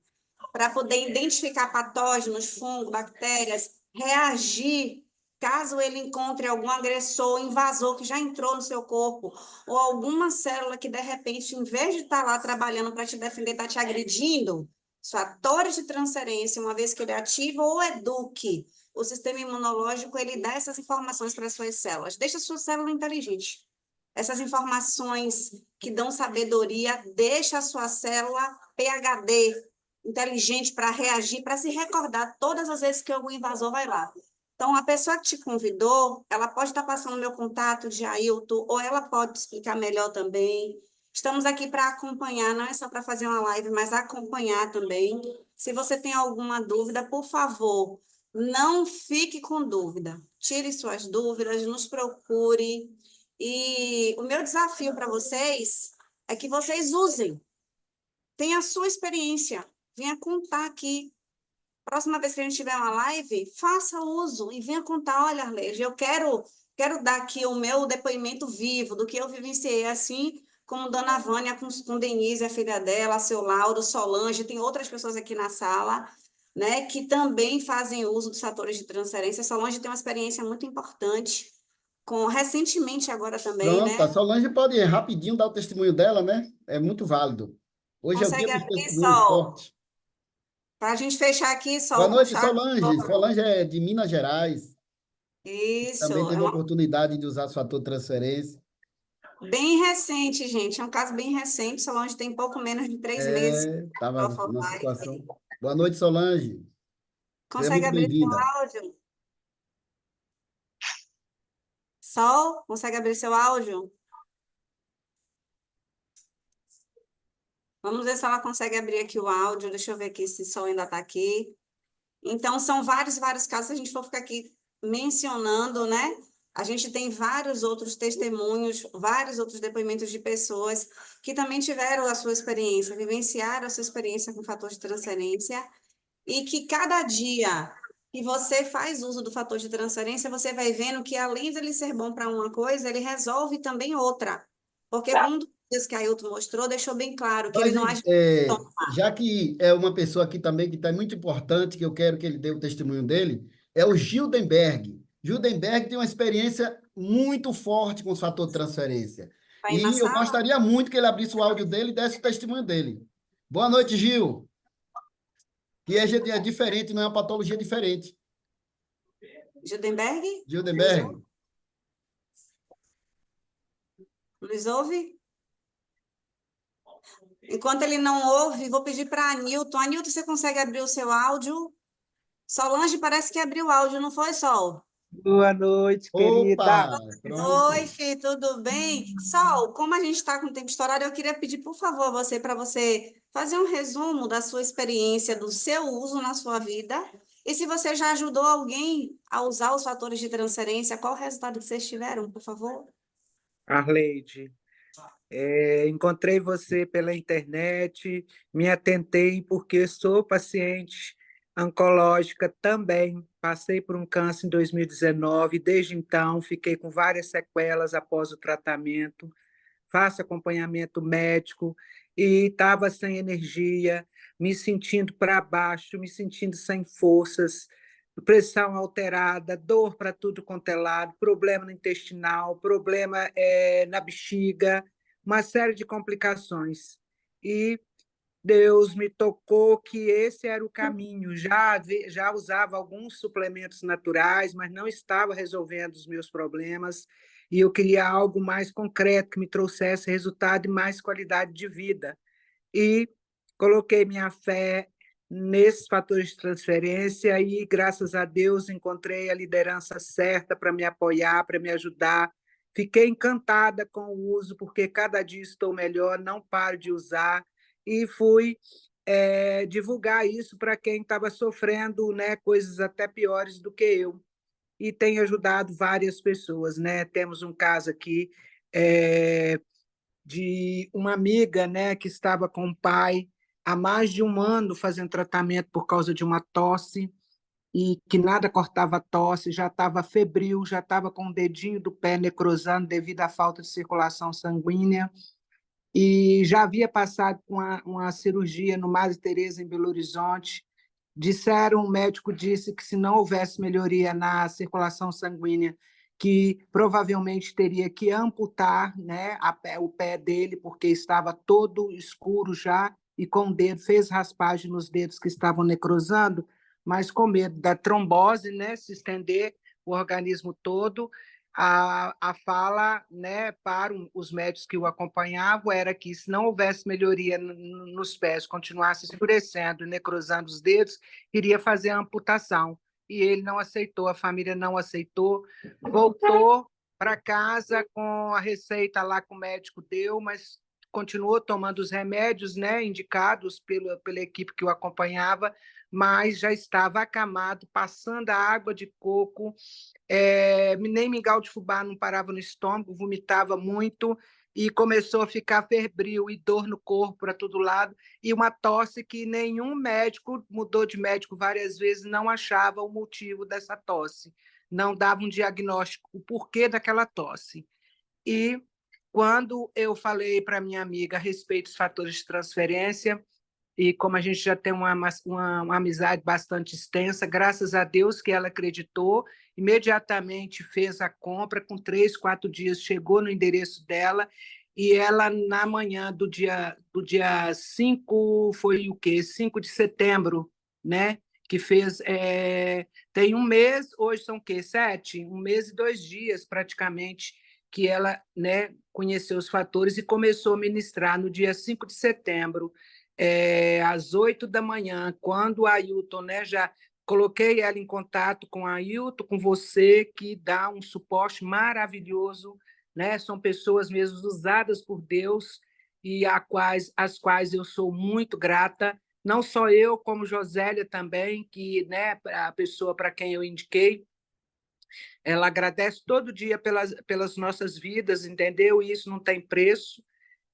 para poder identificar patógenos, fungos, bactérias, reagir caso ele encontre algum agressor, invasor que já entrou no seu corpo, ou alguma célula que, de repente, em vez de estar lá trabalhando para te defender, está te agredindo. Os fatores de transferência, uma vez que ele ativa ou eduque o sistema imunológico, ele dá essas informações para as suas células. Deixa a sua célula inteligente. Essas informações que dão sabedoria, deixa a sua célula PhD, inteligente para reagir, para se recordar todas as vezes que algum invasor vai lá. Então, a pessoa que te convidou, ela pode estar passando o meu contato de Ailton, ou ela pode explicar melhor também. Estamos aqui para acompanhar, não é só para fazer uma live, mas acompanhar também. Se você tem alguma dúvida, por favor, não fique com dúvida. Tire suas dúvidas, nos procure. E o meu desafio para vocês é que vocês usem. Tenha a sua experiência. Venha contar aqui. Próxima vez que a gente tiver uma live, faça uso e venha contar. Olha, Arleide, eu quero dar aqui o meu depoimento vivo do que eu vivenciei, assim como Dona Vânia com Denise, a filha dela, seu Lauro, Solange, tem outras pessoas aqui na sala, né, que também fazem uso dos fatores de transferência. Solange tem uma experiência muito importante, recentemente agora também, Pronto, a né? Solange pode rapidinho dar o testemunho dela, né? É muito válido. Hoje é o dia Consegue dos abrir, testemunhos Sol? fortes. Para a gente fechar aqui, Boa Sol, noite, puxar. Solange. Solange é de Minas Gerais. Isso, Também é teve a uma oportunidade de usar o fator de transferência. bem recente, gente. É um caso bem recente. Solange tem pouco menos de 3 meses. Estava numa situação. Boa noite, Solange. Seja Consegue muito abrir seu bem-vinda. áudio? Sol, consegue abrir seu áudio? Vamos ver se ela consegue abrir aqui o áudio. Deixa eu ver aqui se o Sol ainda está aqui. Então, são vários casos. Se a gente for ficar aqui mencionando, né? A gente tem vários outros testemunhos, vários outros depoimentos de pessoas que também tiveram a sua experiência, vivenciaram a sua experiência com fator de transferência, e que cada dia que você faz uso do fator de transferência, você vai vendo que, além de ele ser bom para uma coisa, ele resolve também outra. Porque um dos dias que a Ailton mostrou, deixou bem claro que ele Mas, não age. já que é uma pessoa aqui também que está muito importante, que eu quero que ele dê o testemunho dele, é o Gildenberg. Gildenberg tem uma experiência muito forte com o fator de transferência. Vai na E eu sala? gostaria muito que ele abrisse o áudio dele e desse o testemunho dele. Boa noite, Gil. Que é diferente, não é uma patologia diferente. Gildenberg? Gildenberg. Luiz ouve? Enquanto ele não ouve, vou pedir para a Anilton. Anilton, você consegue abrir o seu áudio? Solange parece que abriu o áudio, não foi, Sol? Boa noite, querida. Opa, pronto. Oi, Fê, tudo bem? Sol, como a gente está com o tempo estourado, eu queria pedir, por favor, a você para você fazer um resumo da sua experiência, do seu uso na sua vida. E se você já ajudou alguém a usar os fatores de transferência, qual o resultado que vocês tiveram, por favor? Arleide, encontrei você pela internet, me atentei porque sou paciente oncológica também. Passei por um câncer em 2019, desde então fiquei com várias sequelas após o tratamento. Faço acompanhamento médico e estava sem energia, me sentindo para baixo, me sentindo sem forças, pressão alterada, dor para tudo quanto é lado, problema no intestinal, problema na bexiga, uma série de complicações. E Deus me tocou que esse era o caminho. Já usava alguns suplementos naturais, mas não estava resolvendo os meus problemas. E eu queria algo mais concreto, que me trouxesse resultado e mais qualidade de vida. E coloquei minha fé nesses fatores de transferência e, graças a Deus, encontrei a liderança certa para me apoiar, para me ajudar. Fiquei encantada com o uso, porque cada dia estou melhor, não paro de usar e fui divulgar isso para quem estava sofrendo, né, coisas até piores do que eu. E tem ajudado várias pessoas, né? Temos um caso aqui de uma amiga, né, que estava com o pai há mais de um ano fazendo tratamento por causa de uma tosse e que nada cortava a tosse, já estava febril, já estava com o dedinho do pé necrosando devido à falta de circulação sanguínea e já havia passado com uma cirurgia no Madre Teresa em Belo Horizonte. Disseram, o médico disse que se não houvesse melhoria na circulação sanguínea, que provavelmente teria que amputar, né, o pé dele, porque estava todo escuro já, e com o dedo, fez raspagem nos dedos que estavam necrosando, mas com medo da trombose, né, se estender o organismo todo. A fala, né, para os médicos que o acompanhavam era que, se não houvesse melhoria nos pés, continuasse escurecendo e necrosando os dedos, iria fazer a amputação. E ele não aceitou, a família não aceitou, voltou para casa com a receita lá que o médico deu, mas continuou tomando os remédios, né, indicados pela equipe que o acompanhava, mas já estava acamado, passando a água de coco, nem mingau de fubá não parava no estômago, vomitava muito e começou a ficar febril e dor no corpo para todo lado e uma tosse que nenhum médico, mudou de médico várias vezes, não achava o motivo dessa tosse, não dava um diagnóstico, o porquê daquela tosse. E quando eu falei para minha amiga a respeito dos fatores de transferência, e como a gente já tem uma amizade bastante extensa, graças a Deus que ela acreditou, imediatamente fez a compra, com 3, 4 dias chegou no endereço dela, e ela, na manhã do dia 5, foi o quê? 5 de setembro, né? Que fez, tem um mês, hoje são o quê? 7? Um mês e 2 dias, praticamente, que ela, né, conheceu os fatores e começou a ministrar no dia 5 de setembro, às 8 da manhã, quando a Ailton, né, já coloquei ela em contato com a Ailton, com você, que dá um suporte maravilhoso, né? São pessoas mesmo usadas por Deus e às quais eu sou muito grata, não só eu, como Josélia também, que, né, a pessoa para quem eu indiquei, ela agradece todo dia pelas nossas vidas, entendeu? E isso não tem preço.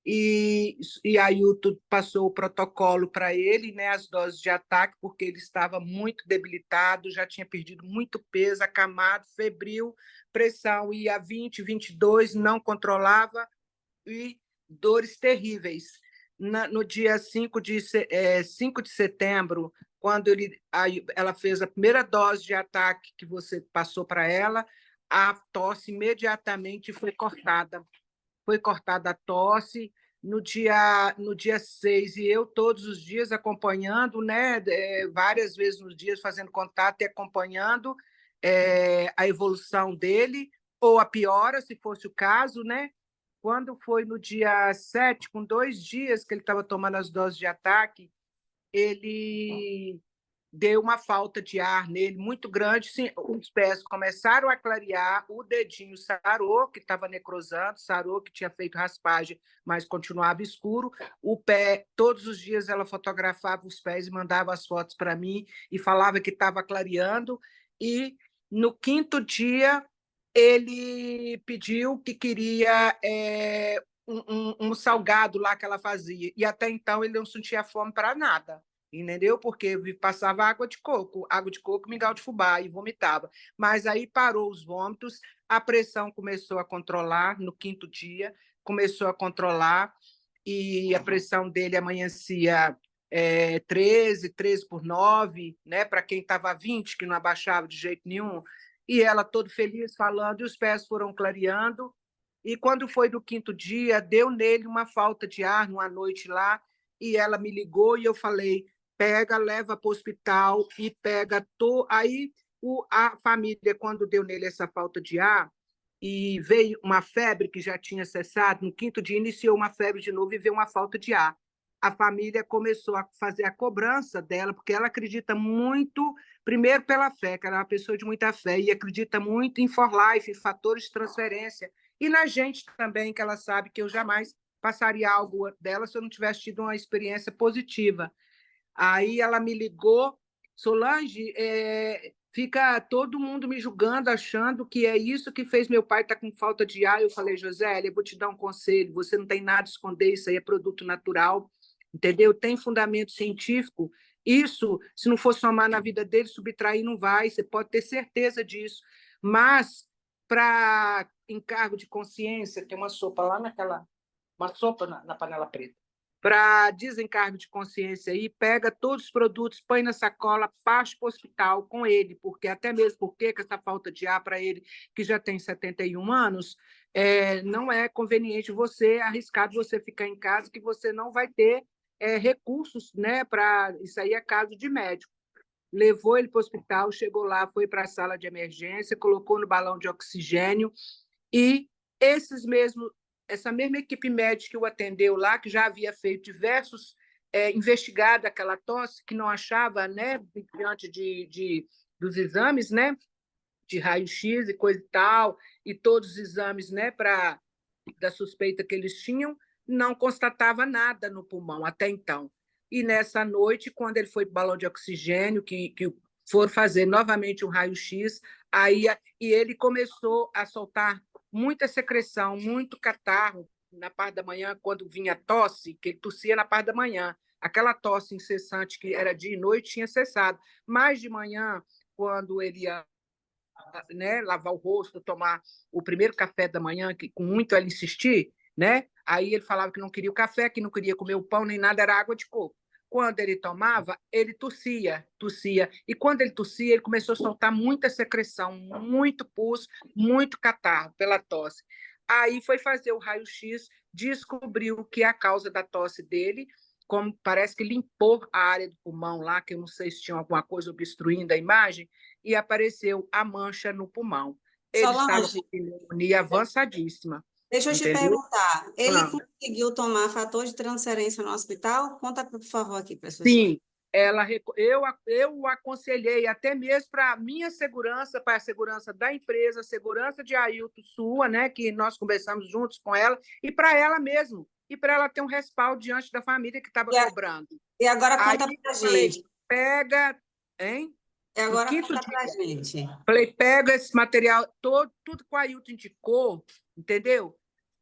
E a Ailton passou o protocolo para ele, né, as doses de ataque, porque ele estava muito debilitado, já tinha perdido muito peso, acamado, febril, pressão ia a 20, 22, não controlava e dores terríveis. No dia 5 de setembro, quando ela fez a primeira dose de ataque que você passou para ela, a tosse imediatamente foi cortada. Foi cortada a tosse no dia 6, e eu todos os dias acompanhando, né, várias vezes nos dias, fazendo contato e acompanhando a evolução dele, ou a piora, se fosse o caso, né? Quando foi no dia 7, com 2 dias que ele estava tomando as doses de ataque, ele deu uma falta de ar nele muito grande, sim, os pés começaram a clarear, o dedinho sarou, que estava necrosando, sarou, que tinha feito raspagem, mas continuava escuro, o pé, todos os dias ela fotografava os pés e mandava as fotos para mim, e falava que estava clareando, e no 5º dia ele pediu que queria um salgado lá que ela fazia, e até então ele não sentia fome para nada, entendeu? Porque passava água de coco, mingau de fubá, e vomitava. Mas aí parou os vômitos, a pressão começou a controlar no 5º dia, começou a controlar, e a pressão dele amanhecia 13 por 9, né? Para quem estava 20, que não abaixava de jeito nenhum, e ela todo feliz falando, e os pés foram clareando, e quando foi do 5º dia, deu nele uma falta de ar numa noite lá, e ela me ligou e eu falei, pega, leva para o hospital e pega... Aí a família, quando deu nele essa falta de ar, e veio uma febre que já tinha cessado, no 5º dia iniciou uma febre de novo e veio uma falta de ar. A família começou a fazer a cobrança dela, porque ela acredita muito, primeiro pela fé, que ela é uma pessoa de muita fé, e acredita muito em For Life, em fatores de transferência, e na gente também, que ela sabe que eu jamais passaria algo dela se eu não tivesse tido uma experiência positiva. Aí ela me ligou, Solange, fica todo mundo me julgando, achando que é isso que fez meu pai estar com falta de ar. Eu falei, Josélia, eu vou te dar um conselho, você não tem nada a esconder, isso aí é produto natural, entendeu? Tem fundamento científico. Isso, se não for somar na vida dele, subtrair não vai, você pode ter certeza disso. Mas, para encargo de consciência, tem uma sopa lá uma sopa na panela preta. Para desencargo de consciência aí, pega todos os produtos, põe na sacola, parte para o hospital com ele, porque até mesmo porque com essa falta de ar para ele, que já tem 71 anos, não é conveniente você, arriscado você ficar em casa, que você não vai ter recursos, né, para isso aí é caso de médico. Levou ele para o hospital, chegou lá, foi para a sala de emergência, colocou no balão de oxigênio, e essa mesma equipe médica que o atendeu lá, que já havia feito diversos investigado aquela tosse, que não achava, né, diante dos exames, né, de raio-x e coisa e tal, e todos os exames, né, da suspeita que eles tinham, não constatava nada no pulmão até então. E nessa noite, quando ele foi para o balão de oxigênio, que foram fazer novamente um raio-x, e ele começou a soltar muita secreção, muito catarro na parte da manhã, quando vinha tosse, que ele tossia na parte da manhã. Aquela tosse incessante que era dia e noite tinha cessado. Mas de manhã, quando ele ia, né, lavar o rosto, tomar o primeiro café da manhã, que com muito ela insistir, né? Aí ele falava que não queria o café, que não queria comer o pão, nem nada, era água de coco. Quando ele tomava, ele tossia. E quando ele tossia, ele começou a soltar muita secreção, muito pus, muito catarro pela tosse. Aí foi fazer o raio-x, descobriu que a causa da tosse dele, como parece que limpou a área do pulmão lá, que eu não sei se tinha alguma coisa obstruindo a imagem, e apareceu a mancha no pulmão. Ele estava com pneumonia avançadíssima. Deixa eu te perguntar, ele conseguiu tomar fator de transferência no hospital? Conta, por favor, aqui para as pessoas. Sim, eu aconselhei até mesmo para a minha segurança, para a segurança da empresa, a segurança de Ailton sua, né, que nós conversamos juntos com ela, e para ela mesmo, e para ela ter um respaldo diante da família que estava cobrando. E agora conta para a gente. Pega, hein? E agora conta para a gente. Falei, pega esse material, tudo que o Ailton indicou, entendeu?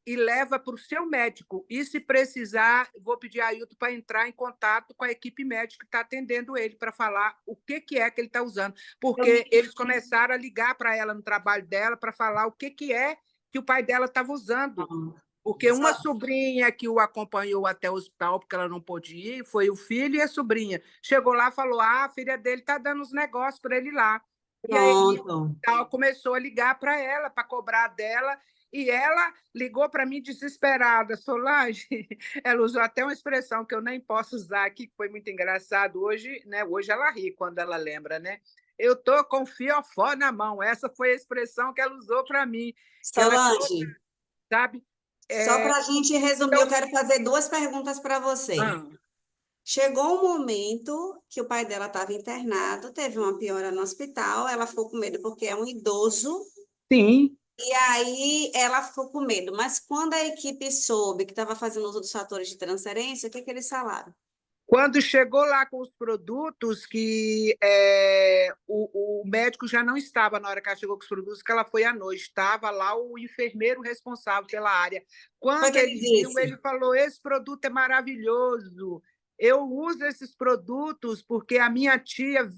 E leva para o seu médico. E, se precisar, vou pedir a Ailton para entrar em contato com a equipe médica que está atendendo ele, para falar o que é que ele está usando. Porque eles começaram a ligar para ela no trabalho dela para falar o que é que o pai dela estava usando. Porque uma sobrinha que o acompanhou até o hospital, porque ela não pôde ir, foi o filho e a sobrinha. Chegou lá e falou, a filha dele está dando uns negócios para ele lá. E aí o hospital começou a ligar para ela, para cobrar dela, e ela ligou para mim desesperada. Solange, ela usou até uma expressão que eu nem posso usar aqui, que foi muito engraçado hoje, né? Hoje ela ri quando ela lembra, né? Eu estou com fiofó na mão. Essa foi a expressão que ela usou para mim. Solange, sabe? Só para a gente resumir, eu quero fazer 2 perguntas para você. Chegou um momento que o pai dela estava internado, teve uma piora no hospital, ela ficou com medo porque é um idoso, Sim. e aí ela ficou com medo. Mas quando a equipe soube que estava fazendo uso dos fatores de transferência, o que eles falaram? Quando chegou lá com os produtos, que o médico já não estava na hora que ela chegou com os produtos, que ela foi à noite, estava lá o enfermeiro responsável pela área. Foi Quando que ele ele viu, disse? ele falou: esse produto é maravilhoso. Eu uso esses produtos porque a minha tia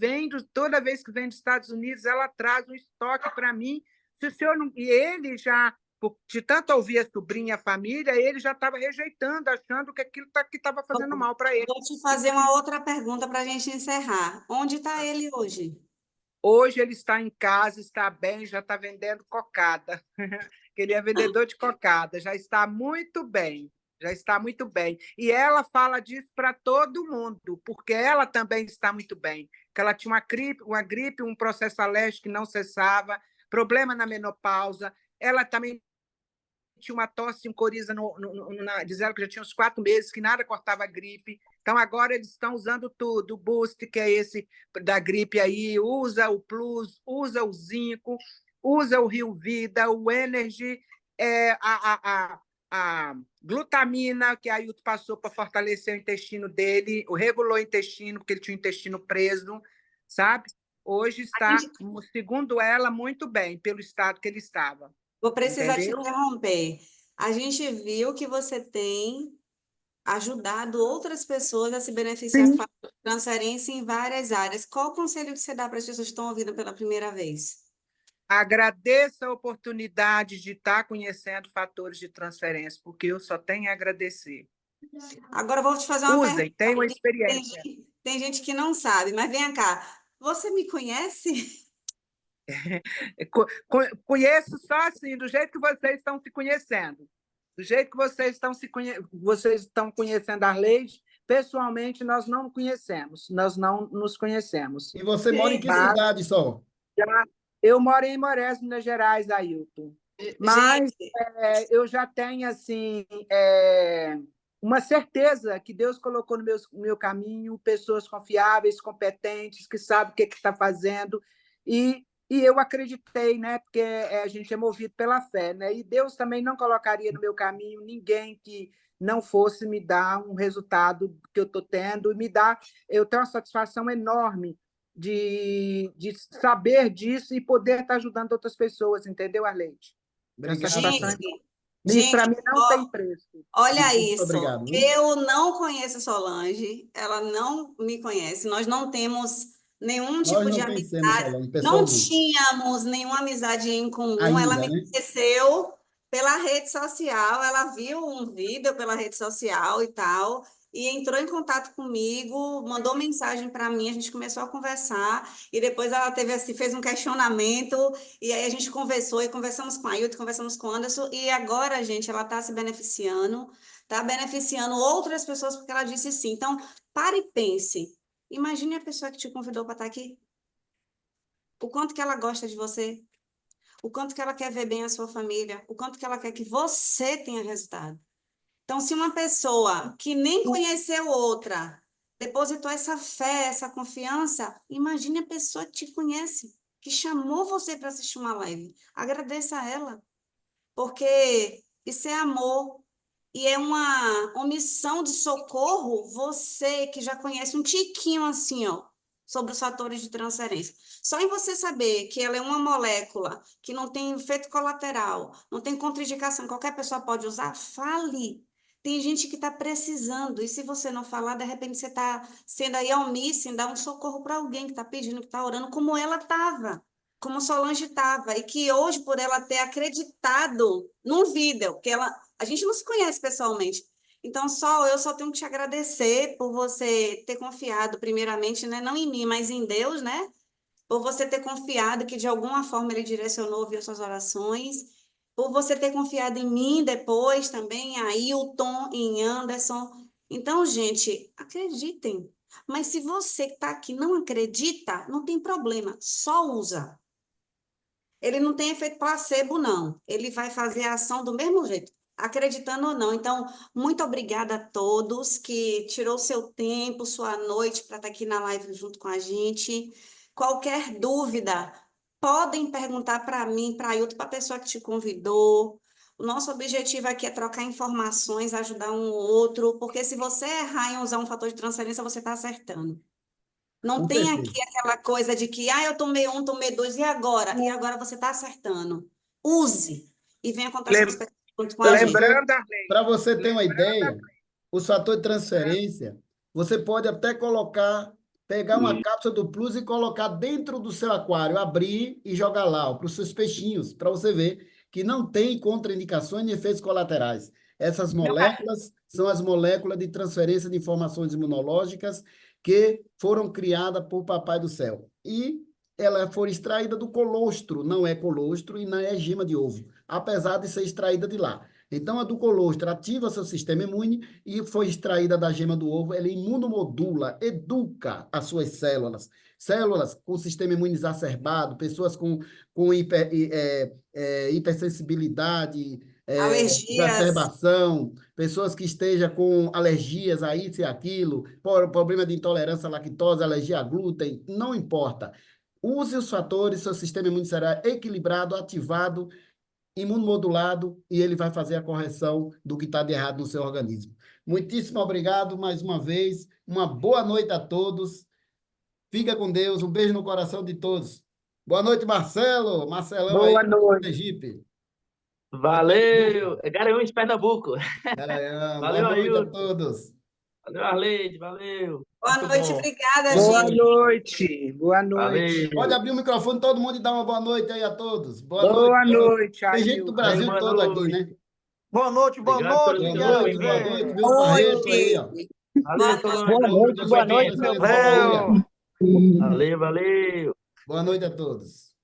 toda vez que vem dos Estados Unidos, ela traz um estoque para mim. Se o senhor não... E ele já, de tanto ouvir a sobrinha, a família, ele já estava rejeitando, achando que aquilo que estava fazendo mal para ele. Vou te fazer uma outra pergunta para a gente encerrar. Onde está ele hoje? Hoje ele está em casa, está bem, já está vendendo cocada. Ele é vendedor de cocada, já está muito bem. Já está muito bem. E ela fala disso para todo mundo, porque ela também está muito bem. Que ela tinha uma gripe, um processo alérgico que não cessava, problema na menopausa. Ela também tinha uma tosse, um coriza, dizendo que já tinha uns 4 meses, que nada cortava a gripe. Então, agora eles estão usando tudo. O Boost, que é esse da gripe aí, usa o Plus, usa o Zinco, usa o Rio Vida, o Energy, a glutamina, que a Ailton passou para fortalecer o intestino dele, regulou o intestino, porque ele tinha o intestino preso, sabe? Hoje está, segundo ela, muito bem, pelo estado que ele estava. Vou precisar te Entendeu? interromper. A gente viu que você tem ajudado outras pessoas a se beneficiar Sim. de transferência em várias áreas. Qual o conselho que você dá para as pessoas que estão ouvindo pela primeira vez? Agradeça a oportunidade de estar conhecendo fatores de transferência, porque eu só tenho a agradecer. Agora eu vou te fazer uma Usem, pergunta. tenham experiência. Tem gente que não sabe, mas vem cá. Você me conhece? Conheço só assim, do jeito que vocês estão se conhecendo. Do jeito que vocês estão conhecendo a Arleide, pessoalmente, nós não conhecemos, nós não nos conhecemos. E você mora em que Mas cidade, Sol? eu moro em Morés, Minas Gerais, Ailton. Mas eu já tenho assim, uma certeza que Deus colocou no meu caminho pessoas confiáveis, competentes, que sabem o que está fazendo. E eu acreditei, né? Porque a gente é movido pela fé, né? E Deus também não colocaria no meu caminho ninguém que não fosse me dar um resultado que eu estou tendo e eu tenho uma satisfação enorme de saber disso e poder estar ajudando outras pessoas, entendeu, Arleide? Obrigado. Isso para mim não tem preço. Olha isso. Obrigado. Eu não conheço Solange, ela não me conhece, nós não temos nenhum tipo de amizade, não tínhamos nenhuma amizade em comum. Ainda, ela me né? conheceu pela rede social, ela viu um vídeo pela rede social e tal, e entrou em contato comigo, mandou mensagem para mim, a gente começou a conversar, e depois ela teve assim, fez um questionamento, e aí a gente conversou, e conversamos com a Ailton, conversamos com o Anderson, e agora, gente, ela está se beneficiando, está beneficiando outras pessoas, porque ela disse sim. Então, pare e pense. Imagine a pessoa que te convidou para estar aqui. O quanto que ela gosta de você, o quanto que ela quer ver bem a sua família, o quanto que ela quer que você tenha resultado. Então, se uma pessoa que nem conheceu outra depositou essa fé, essa confiança, imagine a pessoa que te conhece, que chamou você para assistir uma live. Agradeça a ela, porque isso é amor e é uma omissão de socorro. Você que já conhece um tiquinho assim, ó, sobre os fatores de transferência. Só em você saber que ela é uma molécula que não tem efeito colateral, não tem contraindicação, qualquer pessoa pode usar, fale. Tem gente que está precisando, e se você não falar, de repente você está sendo aí omisso em dar um socorro para alguém que está pedindo, que está orando, como ela estava, como Solange estava, e que hoje, por ela ter acreditado num vídeo, porque a gente não se conhece pessoalmente. Então, eu só tenho que te agradecer por você ter confiado, primeiramente, né, não em mim, mas em Deus, né? Por você ter confiado que, de alguma forma, Ele direcionou, ouviu suas orações, por você ter confiado em mim depois também, em Ailton, em Anderson. Então, gente, acreditem. Mas se você que está aqui não acredita, não tem problema, só usa. Ele não tem efeito placebo, não. Ele vai fazer a ação do mesmo jeito. acreditando ou não. Então, muito obrigada a todos que tirou seu tempo, sua noite para estar aqui na live junto com a gente. Qualquer dúvida, podem perguntar para mim, para a Ailton, para a pessoa que te convidou. O nosso objetivo aqui é trocar informações, ajudar um ou outro, porque se você errar em usar um fator de transferência, você está acertando. Não Com tem certeza. aqui aquela coisa de que, eu tomei um, tomei dois, e agora? E agora você está acertando. Use e venha contar Lem- suas experiências junto com a gente. Lembrando, Arlene, Para você ter uma ideia, o fator de transferência, você pode até pegar uma cápsula do Plus e colocar dentro do seu aquário, abrir e jogar lá, para os seus peixinhos, para você ver que não tem contraindicações nem efeitos colaterais. Essas moléculas são as moléculas de transferência de informações imunológicas que foram criadas por Papai do Céu. E ela foi extraída do colostro, não é colostro e não é gema de ovo, apesar de ser extraída de lá. Então, a do colostro ativa seu sistema imune e foi extraída da gema do ovo, ela imunomodula, educa as suas células. Células com sistema imune exacerbado, pessoas com hipersensibilidade, Alergias. exacerbação, pessoas que estejam com alergias a isso e aquilo, problema de intolerância à lactose, alergia a glúten, não importa. Use os fatores, seu sistema imune será equilibrado, ativado, imunomodulado, e ele vai fazer a correção do que está de errado no seu organismo. Muitíssimo obrigado mais uma vez. Uma boa noite a todos. Fica com Deus. Um beijo no coração de todos. Boa noite, Marcelo. Marcelão boa aí, noite. Sergipe. Valeu! É Garanhuns, Pernambuco. Boa Valeu, noite a Ailton. todos. Valeu, Arleide. Valeu. Boa Muito noite, bom. obrigada, Boa gente. noite. Boa noite. Valeu. Pode abrir o microfone todo mundo e dar uma boa noite aí a todos. Boa noite, Tem gente do Ailton. Brasil Boa todo aqui, noite. né? Boa noite, boa Obrigado pelo noite, Boa noite, microfone, boa irmão. noite, viu? Barreto aí, ó. Valeu, Solange. Boa Valeu, boa noite, Bahia. meu Bahia. povo. Valeu, valeu. Boa noite a todos.